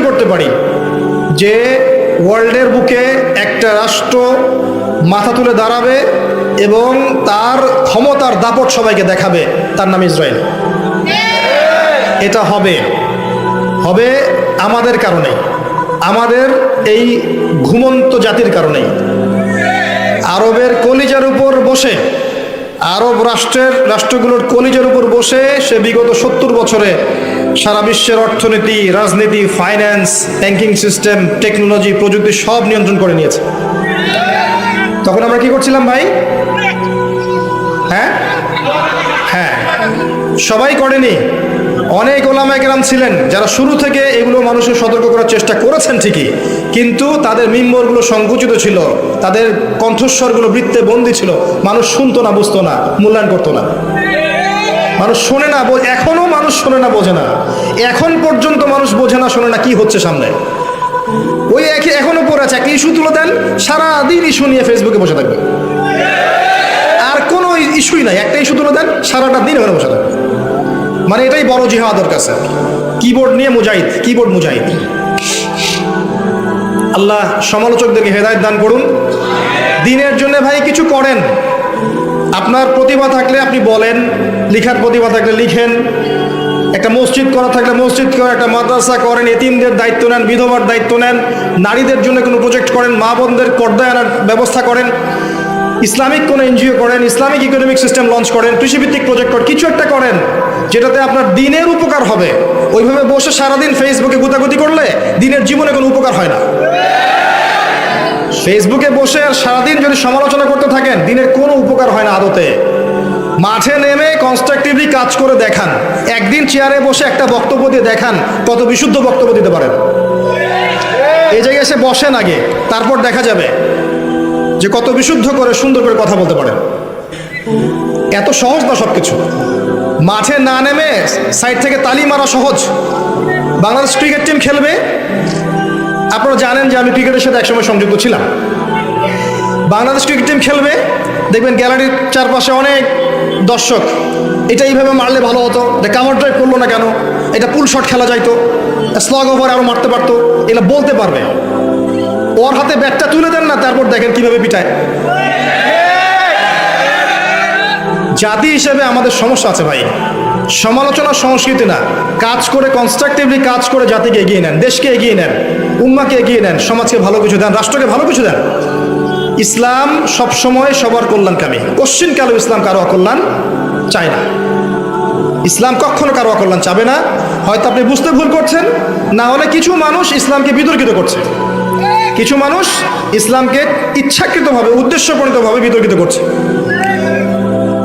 করতে পারি যে ওয়ার্ল্ডের বুকে একটা রাষ্ট্র মাথা তুলে দাঁড়াবে এবং তার ক্ষমতার দাপট সবাইকে দেখাবে, তার নাম ইসরায়েল। এটা হবে আমাদের কারণে, আমাদের এই ঘুমন্ত জাতির কারণেই। আরবের কলিজার উপর বসে, আরব রাষ্ট্রগুলোর কলিজার উপর বসে সে বিগত 70 বছরে সারা বিশ্বের অর্থনীতি, রাজনীতি, ফাইন্যান্স, ব্যাংকিং সিস্টেম, টেকনোলজি, প্রযুক্তি সব নিয়ন্ত্রণ করে নিয়েছে। তখন আমরা কি করছিলাম ভাই? হ্যাঁ, সবাই করেনি। অনেক ওলামায়ে কেরাম ছিলেন যারা শুরু থেকে এগুলো মানুষকে সতর্ক করার চেষ্টা করেছেন ঠিকই, কিন্তু তাদের মিম্বরগুলো সংকুচিত ছিল, তাদের কণ্ঠস্বরগুলো বৃত্তে বন্দী ছিল। মানুষ শুনতো না, বুঝতো না, মূল্যায়ন করতো না। মানুষ শোনে না, এখনো মানুষ শোনে না, বোঝে না। এখন পর্যন্ত মানুষ বোঝে না, শোনে না কি হচ্ছে সামনে। ওই এখনো পড়ে আছে, একটা ইস্যু তুলে দেন, সারাদিন ইস্যু নিয়ে ফেসবুকে বসে থাকবে। আর কোনো ইস্যুই নাই, একটা ইস্যু তুলে দেন, সারাটা দিন ওখানে বসে থাকবে। মানে এটাই বড় জিহাদের কাছে, কিবোর্ড নিয়ে কিবোর্ড মুজাহিদ। আল্লাহ সমালোচকদেরকে হেদায়েত দান করুন। দিনের জন্য ভাই কিছু করেন। আপনার প্রতিভা থাকলে আপনি বলেন, লিখার প্রতিভা থাকলে লিখেন, একটা মসজিদ করা থাকলে মসজিদ করেন, একটা মাদ্রাসা করেন, এতিমদের দায়িত্ব নেন, বিধবার দায়িত্ব নেন, নারীদের জন্য কোনো প্রজেক্ট করেন, মা বোনদের পর্দায় আনার ব্যবস্থা করেন, ইসলামিক কোনো এনজিও করেন, ইসলামিক ইকোনমিক সিস্টেম লঞ্চ করেন, কৃষিভিত্তিক প্রজেক্ট করেন, কিছু একটা করেন যেটাতে আপনার দিনের উপকার হবে। ওইভাবে বসে সারাদিন ফেসবুকে গুতাগুতি করলে দিনের জীবনে কোনো উপকার হয় না। ফেসবুকে বসে আর সারাদিন যদি সমালোচনা করতে থাকেন, দিনের কোনো উপকার হয় না আদতে। মাঠে নেমে কনস্ট্রাকটিভলি কাজ করে দেখান। একদিন চেয়ারে বসে একটা বক্তব্য দিয়ে দেখান কত বিশুদ্ধ বক্তব্য দিতে পারেন। এই জায়গায় এসে বসেন আগে, তারপর দেখা যাবে যে কত বিশুদ্ধ করে সুন্দর করে কথা বলতে পারেন। এত সহজ না সব কিছু। মাঠে না নেমে সাইড থেকে তালি মারা সহজ। বাংলাদেশ ক্রিকেট টিম খেলবে, আপনারা জানেন যে আমি ক্রিকেটের সাথে একসময় সংযুক্ত ছিলাম। বাংলাদেশ ক্রিকেট টিম খেলবে, দেখবেন গ্যালারির চারপাশে অনেক দর্শক, এটা এইভাবে মারলে ভালো হতো, এটা কাভার ড্রাইভ করলো না কেন, এটা পুল শট খেলা যাইতো, স্লগ ওভার আরও মারতে পারতো, এটা বলতে পারবে। ওর হাতে ব্যাটটা তুলে দেন না, তারপর দেখেন কিভাবে পিটায়। জাতি হিসেবে আমাদের সমস্যা আছে ভাই। সমালোচনা সংস্কৃতি না, কাজ করে কনস্ট্রাকটিভলি কাজ করে জাতিকে এগিয়ে নেন, দেশকে এগিয়ে নেন, উম্মাকে এগিয়ে নেন, সমাজকে ভালো কিছু দেন, রাষ্ট্রকে ভালো কিছু দেন। ইসলাম সবসময় সবার কল্যাণকামী, কোশ্চিনকালেও ইসলাম কারো অকল্যাণ চায় না। ইসলাম কখনো কারো অকল্যাণ চাবে না। হয়তো আপনি বুঝতে ভুল করছেন, না হলে কিছু মানুষ ইসলামকে বিতর্কিত করছে, কিছু মানুষ ইসলামকে ইচ্ছাকৃতভাবে উদ্দেশ্যপ্রণীতভাবে বিতর্কিত করছে।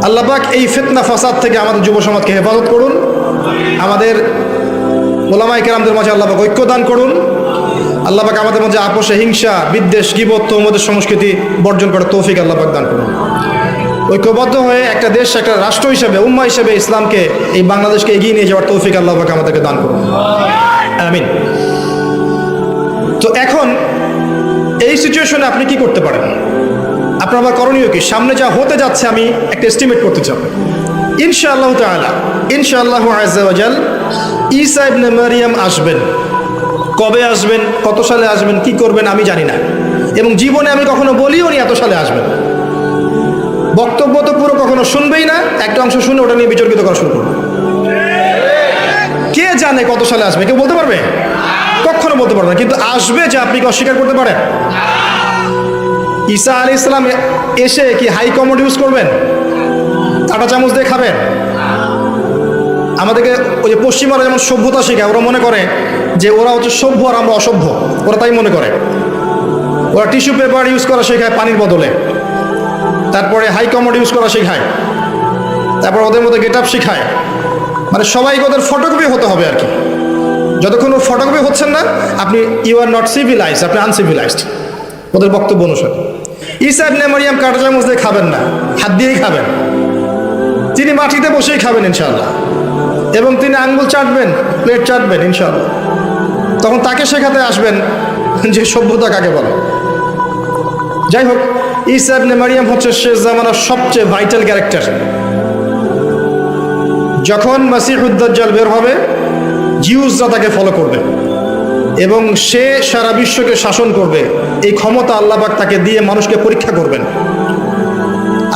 আল্লাহ পাক এই ফিতনা ফাসাদ থেকে আমাদের যুব সমাজকে হেফাজত করুন। আমাদের ওলামায়ে কেরামদের মাঝে আল্লাহ পাক ঐক্য দান করুন। আল্লাহ পাক আমাদের মাঝে আপোষে হিংসা, বিদ্বেষ, গীবত, তহমতের সংস্কৃতি বর্জন করার তৌফিক আল্লাহ পাক দান করুন। ঐক্যবদ্ধ হয়ে একটা দেশ, একটা রাষ্ট্র হিসেবে, উম্মাহ হিসেবে ইসলামকে, এই বাংলাদেশকে এগিয়ে নিয়ে যাওয়ার তৌফিক আল্লাহ পাক আমাদেরকে দান করুন। আমিন। তো এখন এই সিচুয়েশনে আপনি কি করতে পারেন? আপনার আবার করণীয় কি? সামনে যা হতে যাচ্ছে আমি একটা এস্টিমেট করতে চাই। ইনশাআল্লাহ তাআলা, ইনশাআল্লাহ আযজা ওয়া জাল, ঈসা ইবনে মারইয়াম আসবেন। কবে আসবেন, কত সালে আসবেন, কি করবেন আমি জানি না, এবং জীবনে আমি কখনো বলিও নি এত সালে আসবেন। বক্তব্য তো পুরো কখনো শুনবেই না, একটা অংশ শুনে ওটা নিয়ে বিতর্কিত করা শুরু করবে। কে জানে কত সালে আসবে, কেউ বলতে পারবে? কখনো বলতে পারবে না। কিন্তু আসবে, যে আপনি কি অস্বীকার করতে পারেন? ঈসা আলাইহিস সালাম এসে কি হাই কমোড ইউজ করবেন? আটা চামচ দিয়ে খাবেন? আমাদেরকে ওই যে পশ্চিমারা যেমন সভ্যতা শেখায়, ওরা মনে করে যে ওরা হচ্ছে সভ্য আর আমরা অসভ্য, ওরা তাই মনে করে। ওরা টিস্যু পেপার ইউজ করা শেখায় পানির বদলে, তারপরে হাই কমোড ইউজ করা শেখায়, তারপর ওদের মধ্যে গেট আপ শেখায়। মানে সবাইকে ওদের ফটোকপি হতে হবে আর কি। যতক্ষণ ও ফটোকপি হচ্ছেন না, আপনি ইউ আর নট সিভিলাইজড, আপনি আনসিভিলাইজড ওদের বক্তব্য অনুসারে। ঈসা ইবনে মারইয়াম কাঁটা চামচ দিয়ে খাবেন না, হাত দিয়েই খাবেন। তিনি মাটিতে বসেই খাবেন ইনশাআল্লাহ, এবং তিনি আঙ্গুল চাটবেন, প্লেট চাটবেন ইনশাআল্লাহ। তখন তাকে শেখাতে আসবেন যে সভ্যতা কাকে বলে। যাই হোক, ঈসা ইবনে মারইয়াম হচ্ছে শেষ জামানার সবচেয়ে ভাইটাল ক্যারেক্টার। যখন মাসিহুদ দাজ্জাল বের হবে, জিউসরা তাকে ফলো করবে এবং সে সারা বিশ্বকে শাসন করবে। এই ক্ষমতা আল্লাহ পাক তাকে দিয়ে মানুষকে পরীক্ষা করবেন।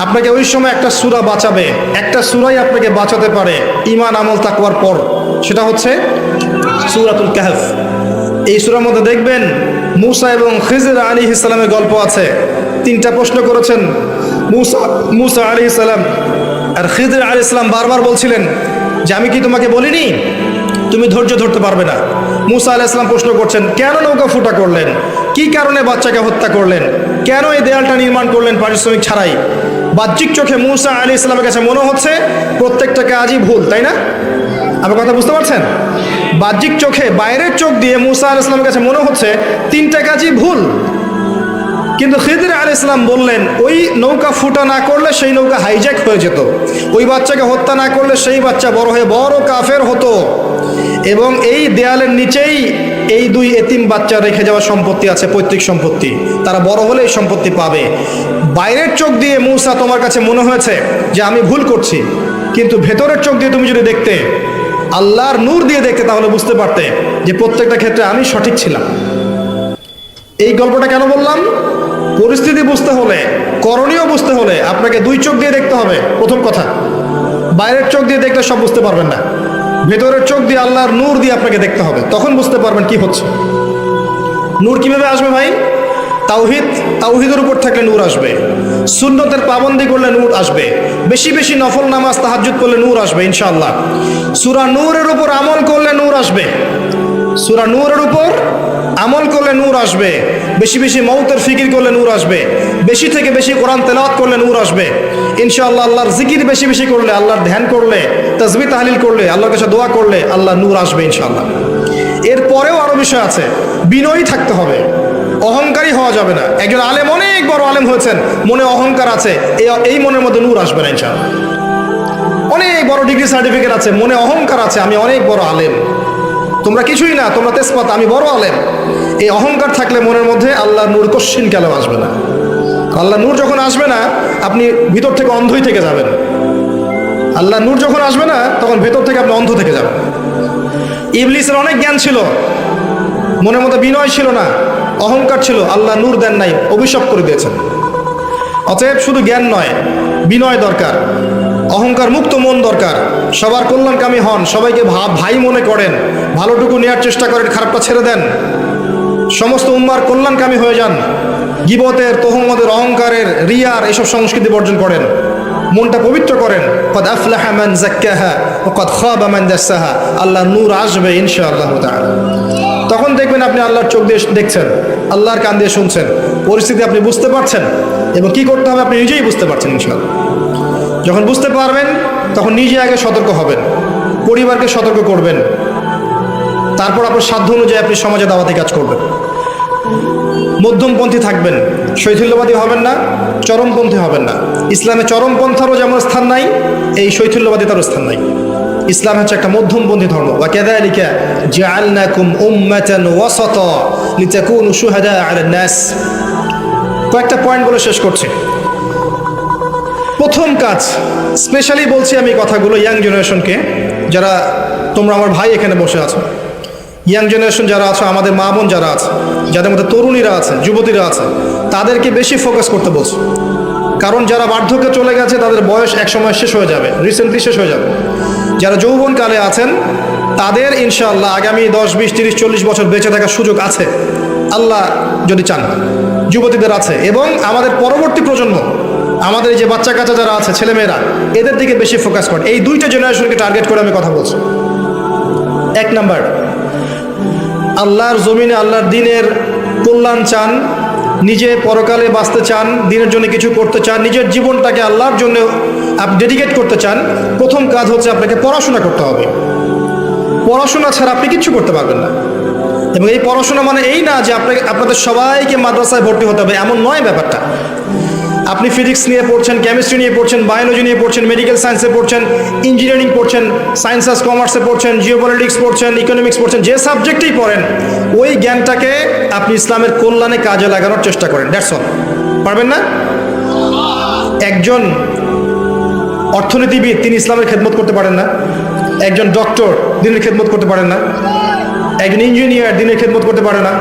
আপনাকে ওই সময় একটা সূরা বাঁচাবে, একটা সূরাই আপনাকে বাঁচাতে পারে ঈমান, আমল, তাকওয়ার পর। সেটা হচ্ছে সূরাতুল কাহফ। এই সূরার মধ্যে দেখবেন মূসা এবং খিজর আলাইহিস সালামের গল্প আছে। তিনটা প্রশ্ন করেছেন মূসা আলাইহিস সালাম, আর খিজর আলাইহিস সালাম বারবার বলছিলেন যে আমি কি তোমাকে বলিনি তুমি ধৈর্য ধরতে পারবে না। মূসা আলাইহিস সালাম প্রশ্ন করছেন, কেন নৌকা ফুটা করলেন, কি কারণে বাচ্চাকে হত্যা করলেন, কেন এই দেয়ালটা নির্মাণ করলেন পারিশ্রমিক ছাড়াই? বাহ্যিক চোখে মূসা আলাইহিস সালামের কাছে মনে হচ্ছে প্রত্যেকটা কাজই ভুল, তাই না? আপনার কথা বুঝতে পারছেন? বাহ্যিক চোখে, বাইরের চোখ দিয়ে মূসা আলাইহিস সালামের কাছে মনে হচ্ছে তিনটা কাজই ভুল। কিন্তু খিদির আলাইহিস সালাম বললেন, ওই নৌকা ফুটা না করলে সেই নৌকা হাইজ্যাক হয়ে যেত, ওই বাচ্চাকে হত্যা না করলে সেই বাচ্চা বড় হয়ে বড় কাফের হতো, এবং এই দেয়ালের নিচেই এই দুই এতিম বাচ্চা রেখে যাওয়া সম্পত্তি আছে, পৈতৃক সম্পত্তি, তারা বড় হলে এই সম্পত্তি পাবে। বাইরের চোখ দিয়ে মূসা তোমার কাছে মনে হয়েছে যে আমি ভুল করছি, কিন্তু ভেতরের চোখ দিয়ে তুমি যদি দেখতে, আল্লাহর নূর দিয়ে দেখতে, তাহলে বুঝতে পারতে যে প্রত্যেকটা ক্ষেত্রে আমি সঠিক ছিলাম। এই গল্পটা কেন বললাম? পরিস্থিতি বুঝতে হলে, করণীয় বুঝতে হলে আপনাকে দুই চোখ দিয়ে দেখতে হবে। প্রথম কথা, বাইরের চোখ দিয়ে দেখলে সব বুঝতে পারবেন না, ভেতরের চোখ দিয়ে আল্লাহর নূর দিয়ে আপনাকে দেখতে হবে, তখন বুঝতে পারবেন কি হচ্ছে। নূর কিভাবে আসবে ভাই? তাওহীদের উপর থাকলে নূর আসবে, সুন্নতের পাবন্দি করলে নূর আসবে, বেশি বেশি নফল নামাজ তাহাজ্জুদ করলে নূর আসবে ইনশাআল্লাহ। সূরা নূরের উপর আমল করলে নূর আসবে, সূরা নূরের উপর আমল করলে নূর আসবে, বেশি বেশি মৌতের ফিকির করলে নূর আসবে, বেশি থেকে বেশি কোরআন তেলাওয়াত করলে নূর আসবে। ইনশাআল্লাহ আল্লাহর জিকির বেশি বেশি করলে, আল্লাহর ধ্যান করলে, তাসবিহ তাহলিল করলে, আল্লাহর কাছে দোয়া করলে আল্লাহ নূর আসবে ইনশাআল্লাহ। এরপরেও আরো বিষয় আছে, বিনয়ী থাকতে হবে, অহংকারী হওয়া যাবে না। একজন আলেম অনেক বড় আলেম হয়েছেন, মনে অহংকার আছে, এই মনের মধ্যে নূর আসবে না ইনশাআল্লাহ। অনেক বড় ডিগ্রি সার্টিফিকেট আছে, মনে অহংকার আছে, আমি অনেক বড় আলেম, তোমরা কিছুই না, তোমরা তেজপাতা, আমি বড় আলেম। এই অহংকার থাকলে মনের মধ্যে আল্লাহ নূর কশ্চিন কালেও আসবে না। আল্লাহ নূর যখন আসবে না, আপনি ভিতর থেকে অন্ধই থেকে যাবেন। আল্লাহ নূর যখন আসবে না, তখন ভেতর থেকে আপনি অন্ধ থেকে যাবেন। ইবলিসের অনেক জ্ঞান ছিল, মনের মধ্যে বিনয় ছিল না, অহংকার ছিল, আল্লাহ নূর দেন নাই, অভিশাপ করে দিয়েছেন। অতএব শুধু জ্ঞান নয়, বিনয় দরকার, অহংকার মুক্ত মন দরকার, সবার কল্যাণকামী হন, সবাইকে ভাই মনে করেন, ভালোটুকু নেওয়ার চেষ্টা করেন, খারাপটা ছেড়ে দেন, সমস্ত উম্মার কল্যাণকামী হয়ে যান। গীবতের, তোহমতের, অহংকারের, রিয়ার এসব সংস্কৃতি বর্জন করেন, মনটা পবিত্র করেন। কদ আফলাহা মান যাক্কাহা ওয়া কদ খাবা মান দাসসাহা। আল্লাহর নূর আসবে ইনশাআল্লাহ তাআলা। তখন দেখবেন আপনি আল্লাহর চোখ দিয়ে দেখছেন, আল্লাহর কান দিয়ে শুনছেন, পরিস্থিতি আপনি বুঝতে পারছেন এবং কি করতে হবে আপনি নিজেই বুঝতে পারছেন ইনশাআল্লাহ। যখন বুঝতে পারবেন তখন নিজে আগে সতর্ক হবেন, পরিবারকে সতর্ক করবেন, তারপর আপনার সাধ্য অনুযায়ী আপনি সমাজে দাওয়াতি কাজ করবেন। মধ্যমপন্থী থাকবেন, শৈথিল্যবাদী হবেন না, চরমপন্থী হবেন না। ইসলামে চরমপন্থারও যেমন স্থান নাই, এই শৈথিল্যবাদিতারও স্থান নাই। ইসলাম হচ্ছে একটা মধ্যমপন্থী ধর্ম। ওয়া কাযালিকা জাআলনাকুম উম্মাতান ওয়াসাতা লিতাকুনু শুহাদা আলান নাস। কয়েকটা পয়েন্ট বলে শেষ করছি। প্রথম কাজ, স্পেশালি বলছি আমি কথাগুলো ইয়াং জেনারেশনকে, যারা তোমরা আমার ভাই এখানে বসে আছো, ইয়াং জেনারেশন যারা আছো, আমাদের মা বোন যারা আছে, যাদের মধ্যে তরুণীরা আছে, যুবতীরা আছে, তাদেরকে বেশি ফোকাস করতে বলছি। কারণ যারা বার্ধক্যে চলে গেছে তাদের বয়স এক সময় শেষ হয়ে যাবে, রিসেন্টলি শেষ হয়ে যাবে। যারা যৌবনকালে আছেন তাদের ইনশাআল্লাহ আগামী 10, 20, 30, 40 বছর বেঁচে থাকার সুযোগ আছে, আল্লাহ যদি চান। যুবতীদের আছে, এবং আমাদের পরবর্তী প্রজন্ম, আমাদের যে বাচ্চা কাচ্চা যারা আছে, ছেলেমেয়েরা, এদের দিকে বেশি ফোকাস করেন। এই দুইটা জেনারেশনকে টার্গেট করে আমি কথা বলছি। এক নাম্বার, আল্লাহর জমিনে আল্লাহর দ্বীনের কল্যাণ চান, নিজে পরকালে বাঁচতে চান, দ্বীনের জন্য কিছু করতে চান, নিজের জীবনটাকে আল্লাহর জন্য আপনি ডেডিকেট করতে চান, প্রথম কাজ হচ্ছে আপনাকে পড়াশোনা করতে হবে। পড়াশোনা ছাড়া আপনি কিচ্ছু করতে পারবেন না। এবং এই পড়াশোনা মানে এই না যে আপনাদের সবাইকে মাদ্রাসায় ভর্তি হতে হবে, এমন নয় ব্যাপারটা। আপনি ফিজিক্স নিয়ে পড়ছেন, কেমিস্ট্রি নিয়ে পড়ছেন, বায়োলজি নিয়ে পড়ছেন, মেডিকেল সায়েন্সে পড়ছেন, ইঞ্জিনিয়ারিং পড়ছেন, সায়েন্স অ্যান্ড কমার্সে পড়ছেন, জিওপলিটিক্স পড়ছেন, ইকোনমিক্স পড়ছেন, যে সাবজেক্টেই পড়েন, ওই জ্ঞানটাকে আপনি ইসলামের কল্যাণে কাজে লাগানোর চেষ্টা করেন। That's all. পারবেন না? একজন অর্থনীতিবিদ তিনি ইসলামের খেদমত করতে পারেন না? একজন ডক্টর দিনের খেদমত করতে পারেন না? একজন ইঞ্জিনিয়ার দিনের খেদমত করতে পারে না?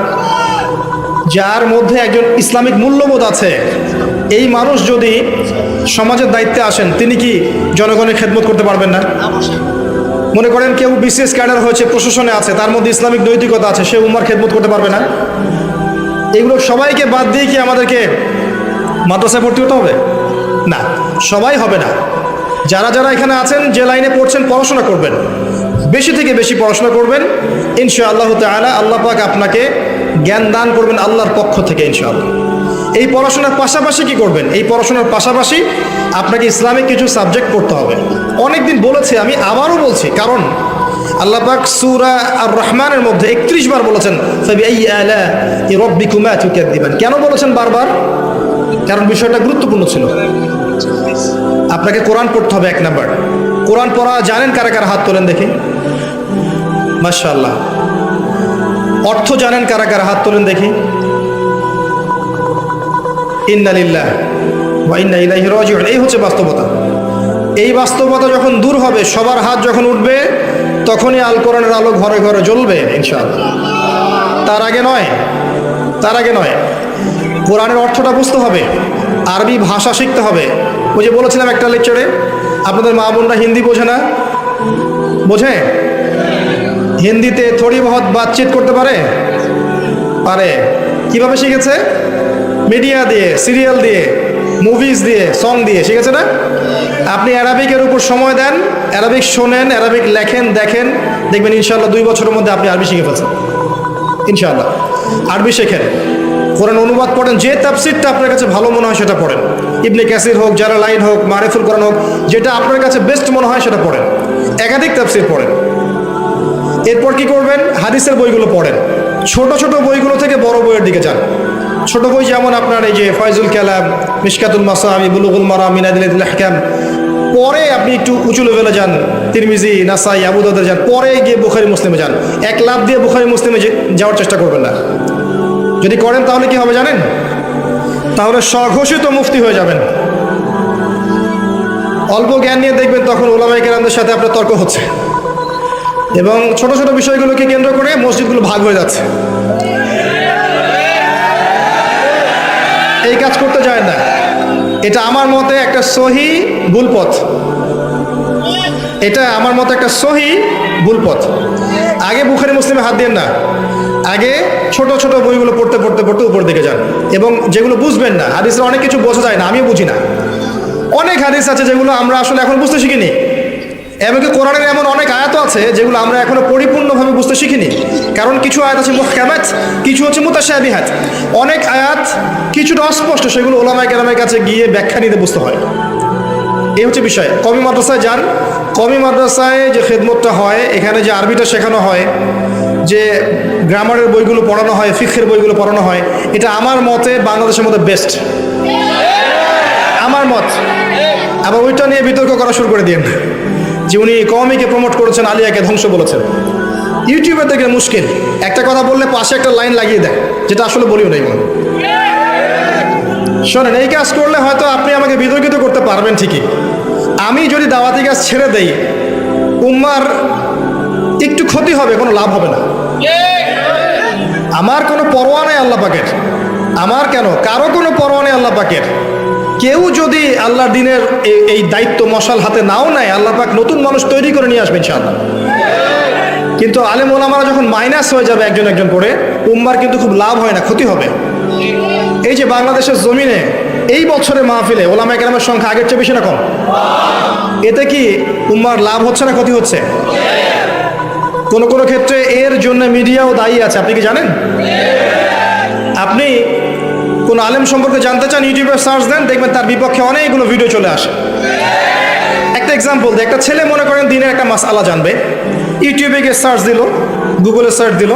যার মধ্যে একজন ইসলামিক মূল্যবোধ আছে, এই মানুষ যদি সমাজের দায়িত্বে আসেন, তিনি কি জনগণের খেদমত করতে পারবেন না? মনে করেন কেউ বিসিএস ক্যাডার হয়েছে, প্রশাসনে আছে, তার মধ্যে ইসলামিক নৈতিকতা আছে, সে উম্মার খেদমত করতে পারবে না? এগুলো সবাইকে বাদ দিয়ে কি আমাদেরকে মাদ্রাসায় ভর্তি হতে হবে? না, সবাই হবে না। যারা যারা এখানে আছেন, যে লাইনে পড়ছেন, পড়াশোনা করবেন, বেশি থেকে বেশি পড়াশোনা করবেন, ইনশাআল্লাহ তাআলা আল্লাহ পাক আপনাকে জ্ঞান দান করবেন আল্লাহর পক্ষ থেকে ইনশাআল্লাহ। এই পড়াশোনার পাশাপাশি কি করবেন? এই পড়াশোনার পাশাপাশি আপনাকে ইসলামিক কিছু সাবজেক্ট পড়তে হবে। অনেকদিন বলেছি, আমি আবারও বলছি, কারণ আল্লাহ পাক সূরা আর রহমানের মধ্যে 31 বার বলেছেন ফাবিআইয়ি আলা'i রাব্বিকুমা তুকাযযিবান। কেন বলেছেন বারবার? কারণ বিষয়টা গুরুত্বপূর্ণ ছিল। আপনাকে কোরআন পড়তে হবে, এক নাম্বার। কোরআন পড়া জানেন কারা কারা? হাত তোলেন দেখি। মাশাআল্লাহ। অর্থ জানেন কারা কারা? হাত তোলেন দেখি। ইন্না লিল্লাহি ওয়া ইন্না ইলাইহি রাজিউন। এই হচ্ছে বাস্তবতা। এই বাস্তবতা যখন দূর হবে, সবার হাত যখন উঠবে, তখনই আল কোরআনের আলো ঘরে ঘরে জ্বলবে ইনশাআল্লাহ। তার আগে নয়, তার আগে নয়। কোরআনের অর্থটা বুঝতে হবে, আরবি ভাষা শিখতে হবে। ওই যে বলেছিলাম একটা লেকচারে, আপনাদের মা বোনরা হিন্দি বোঝে না? বোঝে? হিন্দিতে থোড়ি বহুত বাতচিত করতে পারে? পারে। কিভাবে শিখেছে? মিডিয়া দিয়ে, সিরিয়াল দিয়ে, মুভিজ দিয়ে, সং দিয়ে শিখেছে না? আপনি অ্যারাবিকের উপর সময় দেন, অ্যারাবিক শোনেন, অ্যারাবিক লেখেন, দেখেন, দেখবেন ইনশাআল্লাহ 2 বছরের মধ্যে আপনি আরবি শিখে ফেলছেন ইনশাআল্লাহ। আরবি শেখেন, কোরআন অনুবাদ পড়েন, যে তাফসিরটা আপনার কাছে ভালো মনে হয় সেটা পড়েন। ইবনে কাসির হোক, জালালাইন হোক, মারিফুল কোরআন হোক, যেটা আপনার কাছে বেস্ট মনে হয় সেটা পড়েন। একাধিক তাফসীর পড়েন। এরপর কি করবেন? হাদিসের বইগুলো পড়েন। ছোট ছোট বইগুলো থেকে বড় বইয়ের দিকে যান। ছোট বই যেমন আপনার এই যে ফয়জুল কালাম, মিশকাতুল মাসাবি, বুলুগুল মারাম, মিনাদিল আহকাম। পরে আপনি একটু উঁচু লেভেলে যান, তিরমিজি, নাসাই, আবু দাউদ যান। পরে গিয়ে বুখারী মুসলিমে যান। এক লাফ দিয়ে বুখারী মুসলিমে যাওয়ার চেষ্টা করবেন না। যদি করেন তাহলে কি হবে জানেন? তাহলে স্বঘোষিত মুফতি হয়ে যাবেন। অল্প জ্ঞান নিয়ে দেখবেন তখন উলামায়ে কেরামদের সাথে আপনার তর্ক হচ্ছে, এবং ছোট ছোট বিষয়গুলোকে কেন্দ্র করে মসজিদগুলো ভাগ হয়ে যাচ্ছে। এই কাজ করতে যায় না। এটা আমার মতে একটা সহি ভুল পথ। এটা আমার মতে একটা সহি ভুল পথ। আগে বুখারী মুসলিমে হাত দিন না। আগে ছোট ছোট বইগুলো পড়তে পড়তে পড়তে উপর দিকে যান, এবং যেগুলো বুঝবেন না, হাদিসে অনেক কিছু বোঝা যায় না, আমিও বুঝি না। অনেক হাদিস আছে যেগুলো আমরা আসলে এখন বুঝতে শিখিনি। এমনকি কোরআনের এমন অনেক আয়াত আছে যেগুলো আমরা এখনো পরিপূর্ণভাবে বুঝতে শিখিনি। কারণ কিছু আয়াত আছে মুহকামাত, কিছু হচ্ছে মুতাশাবিহাত। অনেক আয়াত কিছুটা অস্পষ্ট, সেগুলো উলামায়ে কেরামের কাছে গিয়ে ব্যাখ্যা নিতে বুঝতে হয়। এই হচ্ছে বিষয়। কওমি মাদ্রাসায় যান। কওমি মাদ্রাসায় যে খেদমতটা হয়, এখানে যে আরবিটা শেখানো হয়, যে গ্রামারের বইগুলো পড়ানো হয়, ফিকহের বইগুলো পড়ানো হয়, এটা আমার মতে বাংলাদেশের মধ্যে বেস্ট, আমার মত। আবার ওইটা নিয়ে বিতর্ক করা শুরু করে দিন যে উনি কওমিকে প্রমোট করেছেন, আলিয়াকে ধ্বংস বলেছেন। ইউটিউবে দেখে মুশকিল, একটা কথা বললে পাশে একটা লাইন লাগিয়ে দেয়, যেটা আসলে বলিও নাই। শোনেন, এই কাজ করলে হয়তো আপনি আমাকে বিতর্কিত করতে পারবেন ঠিকই। আমি যদি দাওয়াতি কাজ ছেড়ে দেই, উম্মার একটু ক্ষতি হবে, কোনো লাভ হবে না। আমার কোনো পরোয়া নেই আল্লাহ পাকের। আমার কেন, কারো কোনো পরোয়া নেই আল্লাহ পাকের। কেউ যদি আল্লাহর দিনের এই দায়িত্ব মশাল হাতে নাও নেয়, আল্লাহ পাক নতুন মানুষ তৈরি করে নিয়ে আসবে ইনশাআল্লাহ। কিন্তু আলেম ওলামারা যখন মাইনাস হয়ে যাবে একজন একজন করে, উম্মার কিন্তু খুব লাভ হয় না, ক্ষতি হবে। এই যে বাংলাদেশের জমিনে এই বছরে মাহফিলে ওলামায়ে কেরামের সংখ্যা আগের চেয়ে বেশি না কম? এতে কি উম্মার লাভ হচ্ছে না ক্ষতি হচ্ছে? কোন কোন ক্ষেত্রে এর জন্য মিডিয়াও দায়ী আছে, আপনি কি জানেন? আপনি কোন আলেম সম্পর্কে জানতে চান, ইউটিউবে সার্চ দেন, দেখবেন তার বিপক্ষে অনেকগুলো ভিডিও চলে আসে। একটা এক্সাম্পল দিই, একটা ছেলে মনে করেন দিনের একটা মাসআলা জানবে, ইউটিউবে গিয়ে সার্চ দিল, গুগলে সার্চ দিল,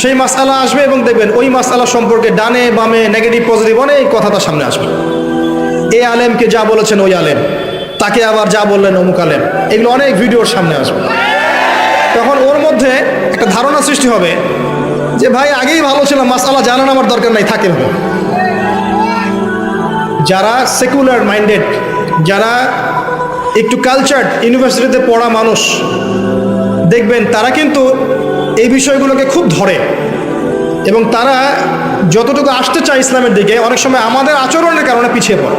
সেই মাসআলা আসবে, এবং দেখবেন ওই মাসআলা সম্পর্কে ডানে বামে নেগেটিভ পজিটিভ অনেক কথা তার সামনে আসবে। এই আলেমকে যা বলেছেন ওই আলেম, তাকে আবার যা বললেন অমুক আলেম, এগুলো অনেক ভিডিওর সামনে আসবে। তখন ওর মধ্যে একটা ধারণা সৃষ্টি হবে যে ভাই আগেই ভালো ছিলাম, মাসআলা জানার আমার দরকার নাই, থাকে হবে। যারা সেকুলার মাইন্ডেড, যারা একটু কালচার্ড, ইউনিভার্সিটিতে পড়া মানুষ, দেখবেন তারা কিন্তু এই বিষয়গুলোকে খুব ধরে, এবং তারা যতটুকু আসতে চায় ইসলামের দিকে, অনেক সময় আমাদের আচরণের কারণে পিছিয়ে পড়ে।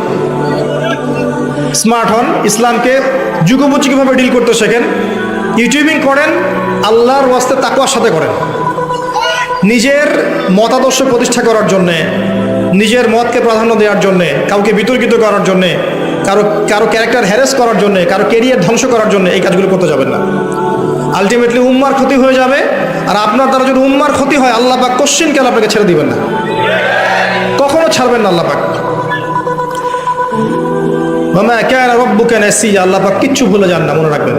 স্মার্ট হন, ইসলামকে যুগোপযোগীভাবে ডিল করতে শেখেন, ইউটিউবিং করেন, আল্লাহর ওয়াস্তে তাকওয়ার সাথে করেন। নিজের মতাদর্শ প্রতিষ্ঠা করার জন্যে, নিজের মতকে প্রাধান্য দেওয়ার জন্যে, কাউকে বিতর্কিত করার জন্যে, কারো ক্যারেক্টার হ্যারেস করার জন্যে, কারো কেরিয়ার ধ্বংস করার জন্য এই কাজগুলো করতে যাবেন না। আলটিমেটলি উম্মার ক্ষতি হয়ে যাবে, আর আপনার দ্বারা যদি উম্মার ক্ষতি হয়, আল্লাহ পাক কোশ্চিন কাল আপনাকে ছেড়ে দিবেন না, কখনো ছাড়বেন না আল্লাহ পাক। ওয়া কানা রাব্বুকা নাসিয়া, আল্লাহ পাক কিচ্ছু ভুলে যান না, মনে রাখবেন।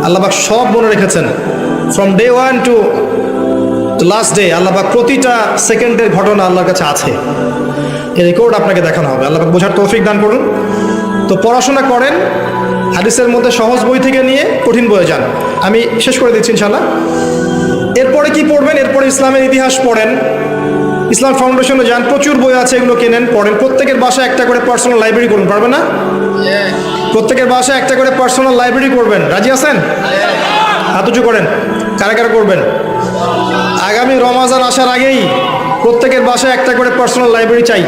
আল্লাহ পাক সব মনে রেখেছেন, from day 1 to last day. আল্লাহ পাক প্রতিটা সেকেন্ডের ঘটনা আল্লাহর কাছে আছে, এই রেকর্ড আপনাকে দেখানো হবে। আল্লাহ পাক বোঝার তৌফিক দান করুন। তো পড়াশোনা করেন, হাদিসের মধ্যে সহজ বই থেকে নিয়ে কঠিন বইয়ে যান। আমি শেষ করে দিচ্ছি ইনশাআল্লাহ। এরপরে কি পড়বেন? এরপরে ইসলামের ইতিহাস পড়েন, ইসলাম ফাউন্ডেশনে যান, প্রচুর বই আছে, এগুলো কেনেন, পড়েন। প্রত্যেকের বাসায় একটা করে পার্সোনাল লাইব্রেরি করুন, পারবেন না? প্রত্যেকের বাসায় একটা করে পার্সোনাল লাইব্রেরি করবেন, রাজি আছেন? হাত উঁচু করেন, কারা কারা করবেন? আগামী রমাজান আসার আগেই প্রত্যেকের বাসায় একটা করে পার্সোনাল লাইব্রেরি চাই।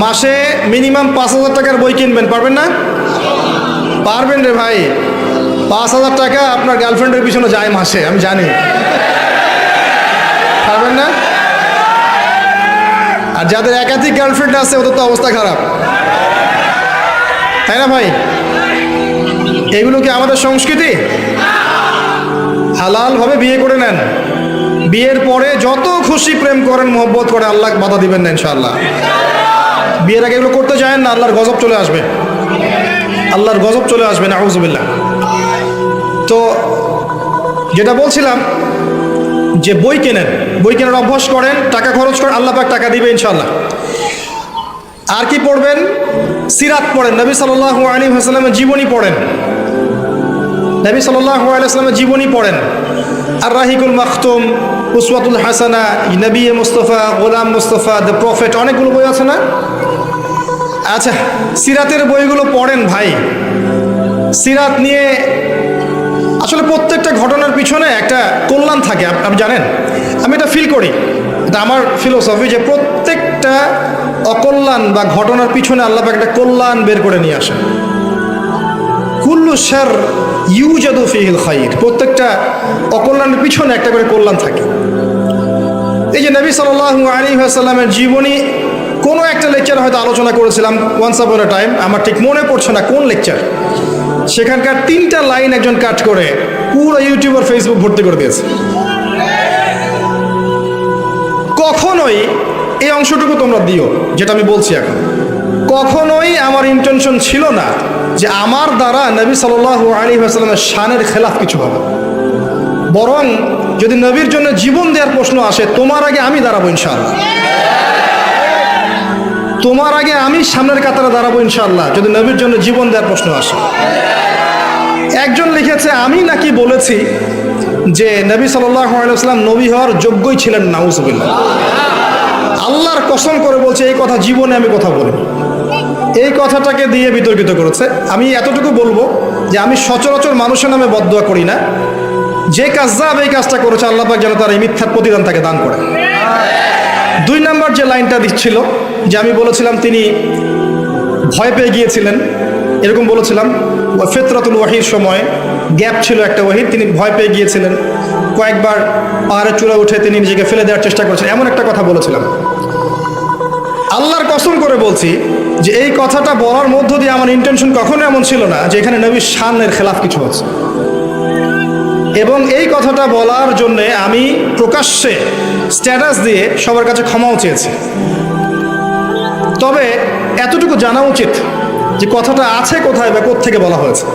মাসে মিনিমাম 5,000 টাকার বই কিনবেন, পারবেন না? পারবেন রে ভাই, 5,000 টাকা আপনার গার্লফ্রেন্ডের পিছনে যায় মাসে, আমি জানি। পারবেন না? আর যাদের একাধিক গার্লফ্রেন্ড আছে ওদের তো অবস্থা খারাপ, তাই না ভাই? এগুলো কি আমাদের সংস্কৃতি? হালালভাবে বিয়ে করে নেন, বিয়ের পরে যত খুশি প্রেম করেন, মহব্বত করে, আল্লাহ বাধা দিবেন না ইনশাআল্লাহ। বিয়ের আগে এগুলো করতে চান না, আল্লাহর গজব চলে আসবে, আল্লাহর গজব চলে আসবে, নাউযুবিল্লাহ। তো যেটা বলছিলাম যে বই কেনেন, বই কেনার অভ্যাস করেন, টাকা খরচ করেন, আল্লাহ পাক টাকা দিবে ইনশাআল্লাহ। আর কি পড়বেন? সিরাত পড়েন, নবী সাল্লাল্লাহু আলাইহি ওয়াসাল্লামের জীবনী পড়েন, নবী সাল্লাল্লাহু আলাইহি ওয়াসাল্লামের জীবনী পড়েন। আর রাহিকুল মাখতুম, উসওয়াতুল হাসানা, নবী মুস্তাফা, গোলাম মুস্তাফা, দ্য প্রফেট, অনেকগুলো বই আছে না? আচ্ছা, সিরাতের বইগুলো পড়েন ভাই। সিরাত নিয়ে আসলে প্রত্যেকটা ঘটনার পিছনে একটা কল্যাণ থাকে, আপনি জানেন। আমি এটা ফিল করি, এটা আমার ফিলোসফি, যে প্রত্যেকটা অকল্যাণ বা ঘটনার পিছনে আল্লাহ পাক একটা কল্যাণ বের করে নিয়ে আসেন। কুল্লু শার ইউজাদু ফিহিল খাইর, প্রত্যেকটা অকল্যাণের পিছনে একটা করে কল্যাণ থাকে। এই যে নবী সাল্লাল্লাহু আলাইহি ওয়াসাল্লামের জীবনী কোনো একটা লেকচার হয়তো আলোচনা করেছিলাম ওয়ান্স আপন আ টাইম, আমার ঠিক মনে পড়ছে না কোন লেকচার। সেখানকার 3টা লাইন একজন কাট করে পুরো ইউটিউব আর ফেসবুক ভর্তি করে দিয়েছে। কখনোই এই অংশটুকু তোমরা দিও, যেটা আমি বলছি এখন। কখনোই আমার ইন্টেনশন ছিল না যে আমার দ্বারা নবী সাল্লাল্লাহু আলাইহি ওয়াসাল্লামের শানের খেলাফ কিছু হবে। বরং যদি নবীর জন্য জীবন দেওয়ার প্রশ্ন আসে, তোমার আগে আমি দাঁড়াবো ইনশাআল্লাহ, তোমার আগে আমি সামনের কাতারে দাঁড়াবো ইনশাআল্লাহ, যদি নবীর জন্য জীবন দেওয়ার প্রশ্ন আসে। একজন লিখেছে আমি নাকি বলেছি যে নবী সাল্লাল্লাহু আলাইহি ওয়াসাল্লাম নবী হওয়ার যোগ্যই ছিলেন, নাউযুবিল্লাহ। আল্লাহর কসম করে বলছে এই কথা জীবনে আমি কথা বলিনি। এই কথাটাকে দিয়ে বিতর্কিত করেছে। আমি এতটুকু বলবো যে আমি সচরাচর মানুষের নামে বদদুয়া করি না। যে কাযযাব এই কাজটা করেছে, আল্লাহ পাক যেন তার এই মিথ্যার প্রতিদান তাকে দান করে। 2 নাম্বার যে লাইনটা দিচ্ছিল, যে আমি বলেছিলাম তিনি ভয় পেয়ে গিয়েছিলেন, এরকম বলেছিলাম। ফিতরাতুল ওয়াহির সময় গ্যাপ ছিল একটা ওয়াহির, তিনি ভয় পেয়ে গিয়েছিলেন, কয়েকবার পাহাড়ের চূড়া উঠে তিনি নিজেকে ফেলে দেওয়ার চেষ্টা করেছেন, এমন একটা কথা বলেছিলাম। আল্লাহর কসম করে বলছি যে এই কথাটা বলার মধ্য দিয়ে আমার ইন্টেনশন কখনো এমন ছিল না যে এখানে নবীর শানের খেলাফ কিছু হচ্ছে। এবং এই কথাটা বলার জন্যে আমি প্রকাশ্যে স্ট্যাটাস দিয়ে সবার কাছে ক্ষমাও চেয়েছি। তবে এতটুকু জানা উচিত যে কথাটা আছে কোথায় বা কোত্থেকে বলা হয়েছে।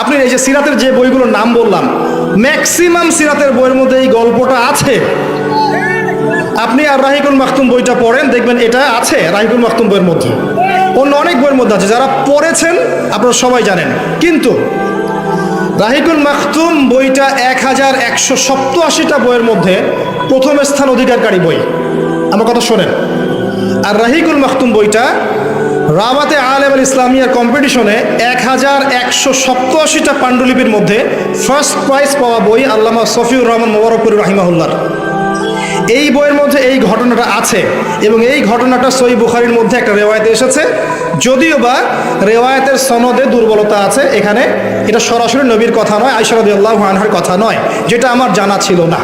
আপনি এই যে সিরাতের যে বইগুলোর নাম বললাম, ম্যাক্সিমাম সিরাতের বইয়ের মধ্যে এই গল্পটা আছে। আপনি আর রাহিকুল মাখতুম বইটা পড়েন, দেখবেন এটা আছে রাহিকুল মাখতুম বইয়ের মধ্যে, অন্য অনেক বইয়ের মধ্যে আছে, যারা পড়েছেন আপনারা সবাই জানেন। কিন্তু রাহিকুল মাখতুম বইটা 1187টা বইয়ের মধ্যে প্রথম স্থান অধিকারকারী বই। আমার কথা শোনেন। আর রাহিকুল মাখতুম বইটা রাবাতে আলেম আল ইসলামিয়ার কম্পিটিশনে 1187টা পাণ্ডুলিপির মধ্যে ফার্স্ট প্রাইজ পাওয়া বই আল্লামা সফিউর রহমান মোবারকপুরি রাহিমাহুল্লাহ। এই বইয়ের মধ্যে এই ঘটনাটা আছে, এবং এই ঘটনাটা সহিহ বুখারীর মধ্যে একটা রেওয়ায়েতে এসেছে, যদিও বা রেওয়ায়েতের সনদে দুর্বলতা আছে। এখানে এটা সরাসরি নবীর কথা নয়, আয়েশা রাদিয়াল্লাহু আনহার কথা নয়, যেটা আমার জানা ছিল না।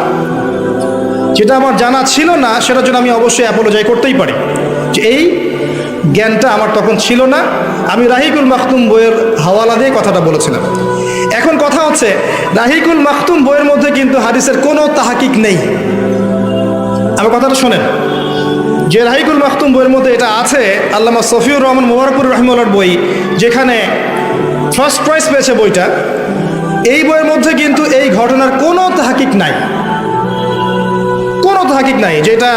যেটা আমার জানা ছিল না সেটার জন্য আমি অবশ্যই অ্যাপোলোজাই করতেই পারি যে এই জ্ঞানটা আমার তখন ছিল না। আমি রাহিকুল মাখতুম বইয়ের হাওয়ালা দিয়ে কথাটা বলেছিলাম। এখন কথা হচ্ছে, রাহিকুল মাখতুম বইয়ের মধ্যে কিন্তু হাদিসের কোনো তাহকিক নেই। আমার কথাটা শোনেন, যে রাহিকুল মাখতুম বইয়ের মধ্যে এটা আছে আল্লামা সফিউর রহমান মোবারকপুরি রাহিমাহুল্লাহর বই, যেখানে ফার্স্ট প্রাইজ পেয়েছে বইটা, এই বইয়ের মধ্যে কিন্তু এই ঘটনার কোনো তাহকিক নাই, কোনো তাহকিক নাই যে এটা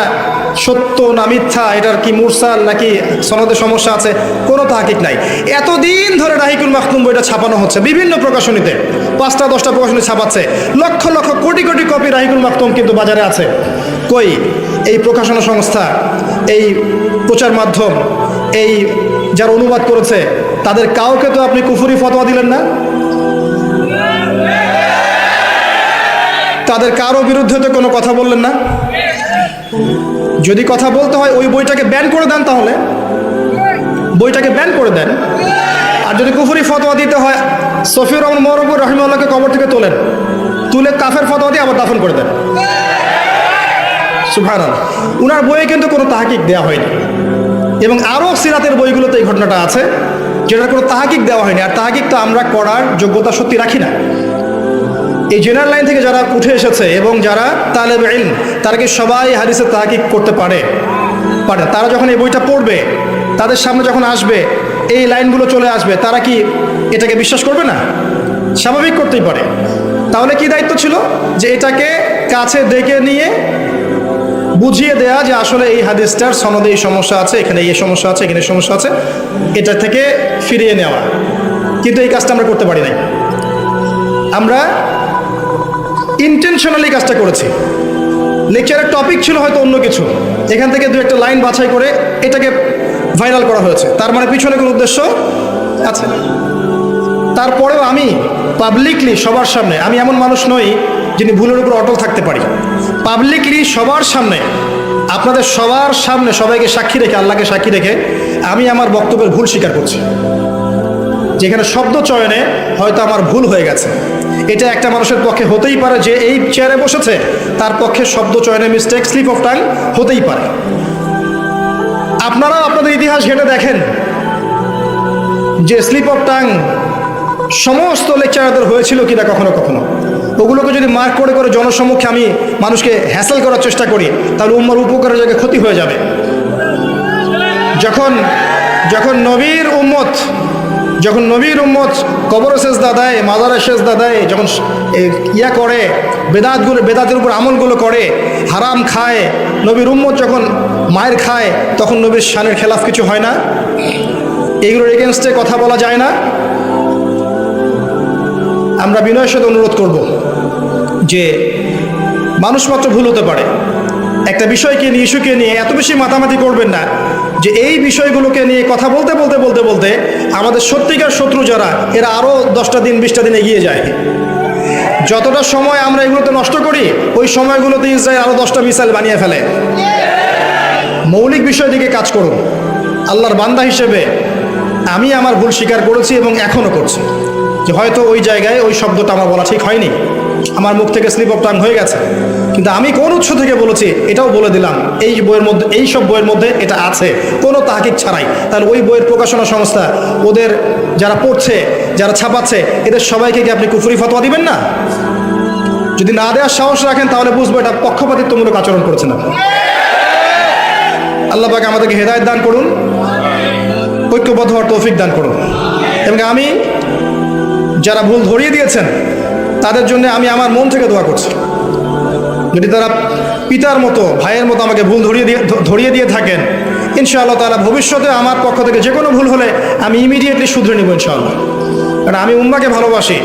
সত্য না মিথ্যা, এটার কি মুরসাল নাকি সনদে সমস্যা আছে, কোনো তাহকিক নাই। এতদিন ধরে রাহিকুল মাখতুম বইটা ছাপানো হচ্ছে বিভিন্ন প্রকাশনীতে, 5টা 10টা প্রকাশনী ছাপাচ্ছে, লক্ষ লক্ষ কোটি কোটি কপি রাহিকুল মাখতুম কিন্তু বাজারে আছে। কই এই প্রকাশনা সংস্থা, এই প্রচার মাধ্যম, এই যারা অনুবাদ করেছে, তাদের কাউকে তো আপনি কুফরি ফতোয়া দিলেন না, তাদের কারো বিরুদ্ধে তো কোনো কথা বললেন না। যদি কথা বলতে হয় ওই বইটাকে ব্যান করে দেন, তাহলে বইটাকে ব্যান করে দেন। আর যদি কুফরি ফতোয়া দিতে হয়, সফিউর রহমান মোবারকপুরি রাহিমাহুল্লাহকে কবর থেকে তোলেন, তুলে কাফের ফতোয়া দিয়ে আবার দাফন করে দেন। সুবহানাল্লাহ। উনার বইয়ে কিন্তু কোনো তাহকিক দেওয়া হয়নি, এবং আরও সিরাতের বইগুলোতে এই ঘটনাটা আছে যেটার কোনো তাহকিক দেওয়া হয়নি। আর তাহকিক তো আমরা করার যোগ্যতা সত্যি রাখি না। এই জেনারেল লাইন থেকে যারা উঠে এসেছে এবং যারা তালেবে ইলম, তারা কি সবাই হাদিসের তাহকিক করতে পারে? তারা যখন এই বইটা পড়বে তাদের সামনে যখন আসবে, এই লাইনগুলো চলে আসবে, তারা কি এটাকে বিশ্বাস করবে না? স্বাভাবিক করতেই পারে। তাহলে কি দায়িত্ব ছিল? যে এটাকে কাছে ডেকে নিয়ে বুঝিয়ে দেয়া যে আসলে এই হাদিসটার সনদে এই সমস্যা আছে, এখানে এই সমস্যা আছে, এখানে সমস্যা আছে, এটা থেকে ফিরিয়ে নেওয়া। কিন্তু এই কাজটা আমরা করতে পারি নাই। আমরা ইন্টেনশনালি কাজটা করেছি। লেকচারের টপিক ছিল হয়তো অন্য কিছু, এখান থেকে দু একটা লাইন বাছাই করে এটাকে ভাইরাল করা হয়েছে, তার মানে পিছনে কোনো উদ্দেশ্য আছে। তারপরেও আমি পাবলিকলি সবার সামনে, আমি এমন মানুষ নই যিনি ভুলের উপর অটল থাকতে পারি। পাবলিকলি সবার সামনে, আপনাদের সবার সামনে সবাইকে সাক্ষী রেখে, আল্লাহকে সাক্ষী রেখে আমি আমার বক্তব্যের ভুল স্বীকার করছি। যেখানে শব্দ চয়নে হয়তো আমার ভুল হয়ে গেছে, এটা একটা মানুষের পক্ষে হতেই পারে, যে এই চেয়ারে বসেছে তার পক্ষে শব্দ চয়নে মিস্টেক, স্লিপ অফ টাং হতেই পারে। আপনারাও আপনাদের ইতিহাস ঘেঁটে দেখেন যে স্লিপ অফ টাং সমস্ত লেকচারদের হয়েছিল কিনা কখনো কখনো। ওগুলোকে যদি মার্ক করে করে জনসম্মুখে আমি মানুষকে হ্যাসেল করার চেষ্টা করি, তাহলে উম্মার উপকারের জায়গায় ক্ষতি হয়ে যাবে। যখন নবীর উম্মত কবরে সেজদা দেয়, মাজারে সেজদা দেয়, যখন ইয়া করে, বেদাতের উপর আমলগুলো করে, হারাম খায়, নবীর উম্মত যখন মায়ের খায়, তখন নবীর শানের খেলাফ কিছু হয় না? এগুলোর এগেনস্টে কথা বলা যায় না? আমরা বিনয়ের সাথে অনুরোধ করব যে মানুষ মাত্র ভুল হতে পারে, একটা বিষয়কে নিয়ে, ইস্যুকে নিয়ে এত বেশি মাতামাতি করবেন না যে এই বিষয়গুলোকে নিয়ে কথা বলতে বলতে বলতে বলতে আমাদের সত্যিকার শত্রু যারা, এরা আরও 10টা দিন 20টা দিন এগিয়ে যায়। যতটা সময় আমরা এগুলোতে নষ্ট করি, ওই সময়গুলোতে ইসরায়েল আরও 10টা মিসাইল বানিয়ে ফেলে। মৌলিক বিষয় দিকে কাজ করুন। আল্লাহর বান্দা হিসেবে আমি আমার ভুল স্বীকার করেছি এবং এখনও করছি, যে হয়তো ওই জায়গায় ওই শব্দটা আমার বলা ঠিক হয়নি, আমার মুখ থেকে স্লিপ অফ টাং হয়ে গেছে, কিন্তু আমি কোন উৎস থেকে বলেছি এটাও বলে দিলাম। এই বইয়ের মধ্যে, এই সব বইয়ের মধ্যে এটা আছে, কোনো তাহকিক ছাড়াই। তাহলে ওই বইয়ের প্রকাশনা সংস্থা, ওদের যারা পড়ছে, যারা ছাপাচ্ছে, এদের সবাইকে কি আপনি কুফরি ফতোয়া দিবেন না? যদি না দেওয়ার সাহস রাখেন, তাহলে বুঝবো এটা পক্ষপাতিত্বমূলক আচরণ করেছেন আপনি। আল্লাহ পাক আমাদেরকে হেদায়েত দান করুন, ঐক্যবদ্ধ হওয়ার তৌফিক দান করুন। এবং আমি যারা ভুল ধরিয়ে দিয়েছেন তাদের জন্য আমি আমার মন থেকে দোয়া করছি। যদি তারা পিতার মতো, ভাইয়ের মতো আমাকে ভুল ধরিয়ে দিয়ে থাকেন, ইনশাআল্লাহ তাআলা ভবিষ্যতে আমার পক্ষ থেকে যে কোনো ভুল হলে আমি ইমিডিয়েটলি শুধরে নিব ইনশাআল্লাহ। কারণ আমি উম্মাহকে ভালোবাসি,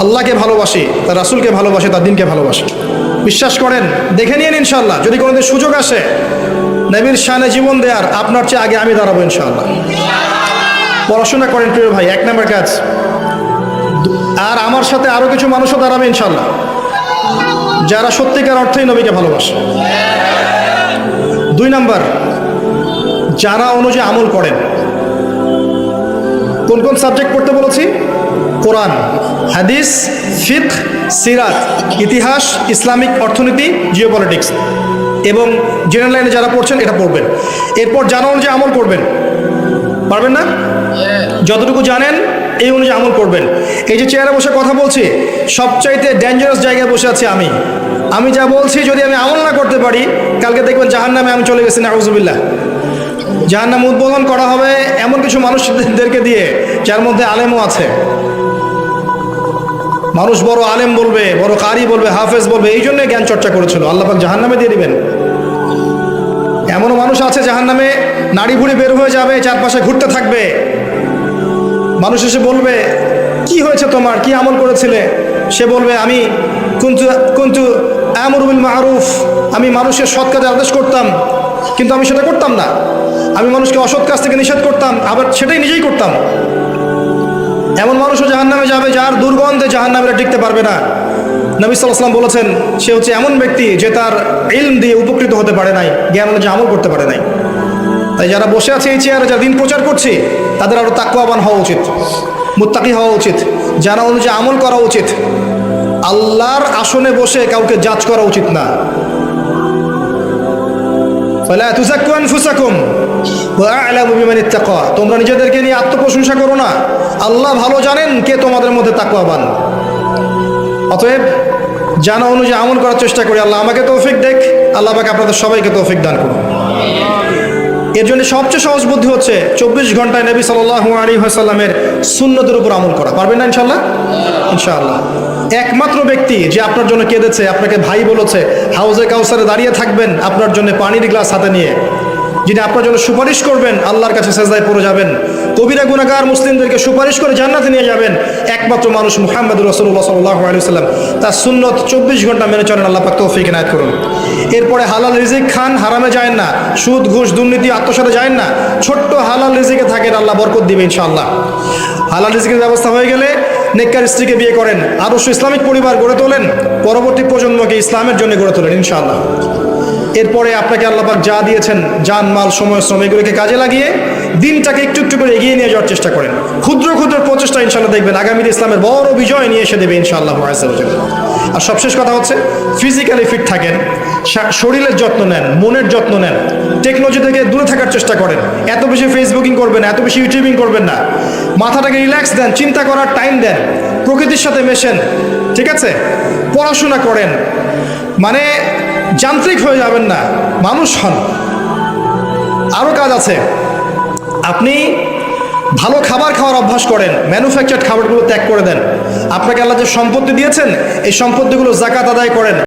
আল্লাহকে ভালোবাসি, তার রাসূলকে ভালোবাসি, তার দ্বীনকে ভালোবাসি। বিশ্বাস করেন, দেখে নিন ইনশাআল্লাহ, যদি কোনোদিন সুযোগ আসে নবীর শানে জীবন দেওয়ার, আপনার চেয়ে আগে আমি দাঁড়াবো ইনশাআল্লাহ। পড়াশোনা করেন প্রিয় ভাই, 1 নম্বর কাজ। আর আমার সাথে আরও কিছু মানুষও দাঁড়াবে ইনশাআল্লাহ, যারা সত্যিকার অর্থেই নবীকে ভালোবাসে। 2 নম্বর, যারা অনুযায়ী আমল করেন। কোন কোন সাবজেক্ট পড়তে বলেছি? কোরআন, হাদিস, ফিকহ, সিরাত, ইতিহাস, ইসলামিক অর্থনীতি, জিওপলিটিক্স, এবং জেনারেল লাইনে যারা পড়ছেন এটা পড়বেন। এরপর জানা অনুযায়ী আমল করবেন। পারবেন না? যতটুকু জানেন এই অনুযায়ী আমল করবেন। এই যে চেয়ারে বসে কথা বলছি, সবচাইতে ডেঞ্জারাস জায়গায় বসে আছি আমি যা বলছি যদি আমি আমল না করতে পারি, কালকে দেখবেন জাহান্নামে আমি চলে গেছি, নাউযুবিল্লাহ। জাহান্নাম উদ্বোধন করা হবে এমন কিছু মানুষদেরকে দিয়ে যার মধ্যে আলেমও আছে। মানুষ বড় আলেম বলবে, বড় কারি বলবে, হাফেজ বলবে, এই জন্য জ্ঞান চর্চা করেছিল, আল্লাহ পাক জাহান্নামে দিয়ে দিবেন। এমনও মানুষ আছে জাহান্নামে নাড়ি ভুড়ি বের হয়ে যাবে, চারপাশে ঘুরতে থাকবে। মানুষ এসে বলবে, কি হয়েছে তোমার, কি আমল করেছিলে? সে বলবে, আমি কুনতু আমরু বিল মারুফ, আমি মানুষের সৎ কাজে আদেশ করতাম, কিন্তু আমি সেটা করতাম না। আমি মানুষকে অসৎ কাজ থেকে নিষেধ করতাম, আবার সেটাই নিজেই করতাম। এমন মানুষও জাহান্নামে যাবে যার দুর্গন্ধে জাহান্নামীরা টিকতে পারবে না। নবী সাল্লাল্লাহু আলাইহি ওয়াসাল্লাম বলেছেন, সে হচ্ছে এমন ব্যক্তি যে তার ইলম দিয়ে উপকৃত হতে পারে নাই, জ্ঞান অনুযায়ী আমল করতে পারে নাই। তাই যারা বসে আছে এই চেয়ারে, যারা দিন প্রচার করছি, তাদের আরও তাকওয়াবান হওয়া উচিত, মুত্তাকি হওয়া উচিত, জানা অনুযায়ী আমল করা উচিত। আল্লাহর আসনে বসে কাউকে জাজ করা উচিত না। ফালা তুযাক্কু আনফুসাকুম ওয়া আ'লামু বিমান ইত্তাকা, তোমরা নিজেদেরকে নিয়ে আত্মপ্রশংসা করো না, আল্লাহ ভালো জানেন কে তোমাদের মধ্যে তাকওয়াবান। অতএব জানা অনুযায়ী আমল করার চেষ্টা করি। আল্লাহ আমাকে তৌফিক দেখ, আল্লাহ পাক আপনাদের সবাইকে তৌফিক দান করুন। এর জন্য সবচেয়ে সহজ বুদ্ধি হচ্ছে 24 ঘন্টায় নবী সাল্লাল্লাহু আলাইহি ওয়াসাল্লামের সুন্নতের উপর আমল করা। পারবেন না ইনশাআল্লাহ? ইনশাআল্লাহ। একমাত্র ব্যক্তি যে আপনার জন্য কেঁদেছে, আপনাকে ভাই বলেছে, হাউজে কাউসারে দাঁড়িয়ে থাকবেন আপনার জন্য পানির গ্লাস হাতে নিয়ে, যিনি আপনার জন্য সুপারিশ করবেন, আল্লাহর কাছে সেজদায় পড়ে যাবেন, কবিরা গুনাহগার মুসলিমদেরকে সুপারিশ করে জান্নাতে নিয়ে যাবেন, একমাত্র মানুষ মুহাম্মদুর রাসূলুল্লাহ সাল্লাল্লাহু আলাইহি ওয়াসাল্লাম। তার সুন্নত 24 ঘন্টা মেনে চলেন। আল্লাহ পাক তৌফিক ইনায়াত করুন। এরপরে হালাল রিজিক খান, হারামে যায়েন না, সুদ ঘুষ দুর্নীতি আত্মসাতে যায়েন না, ছোট্ট হালাল রিজিকে থাকেন, আল্লাহ বরকত দিবে ইনশাআল্লাহ। হালাল রিজিকের ব্যবস্থা হয়ে গেলে নেককার স্ত্রীকে বিয়ে করেন, আদর্শ ইসলামিক পরিবার গড়ে তোলেন, পরবর্তী প্রজন্মকে ইসলামের জন্য গড়ে তোলেন ইনশাআল্লাহ। এরপরে আপনাকে আল্লাহ পাক যা দিয়েছেন, জান মাল সময় শ্রম এগুলোকে কাজে লাগিয়ে দিনটাকে একটু একটু করে এগিয়ে নিয়ে যাওয়ার চেষ্টা করেন। ক্ষুদ্র ক্ষুদ্র প্রচেষ্টা ইনশাআল্লাহ দেখবেন আগামীতে ইসলামের বড় বিজয় নিয়ে এসে দেবে ইনশাআল্লাহ। আর সবশেষ কথা হচ্ছে ফিজিক্যালি ফিট থাকেন, শরীরের যত্ন নেন, মনের যত্ন নেন, টেকনোলজি থেকে দূরে থাকার চেষ্টা করেন। এত বেশি ফেসবুকিং করবেন না, এত বেশি ইউটিউবিং করবেন না, মাথাটাকে রিল্যাক্স দেন, চিন্তা করার টাইম দেন, প্রকৃতির সাথে মেশেন, ঠিক আছে? পড়াশোনা করেন, মানে যান্ত্রিক হয়ে যাবেন না, মানুষ হন। আরও কাজ আছে, আপনি ভালো খাবার খাওয়ার অভ্যাস করেন, ম্যানুফ্যাকচার্ড খাবারগুলো ত্যাগ করে দেন। আপনাকে আল্লাহ যে সম্পত্তি দিয়েছেন এই সম্পত্তিগুলো যাকাত আদায় করেন।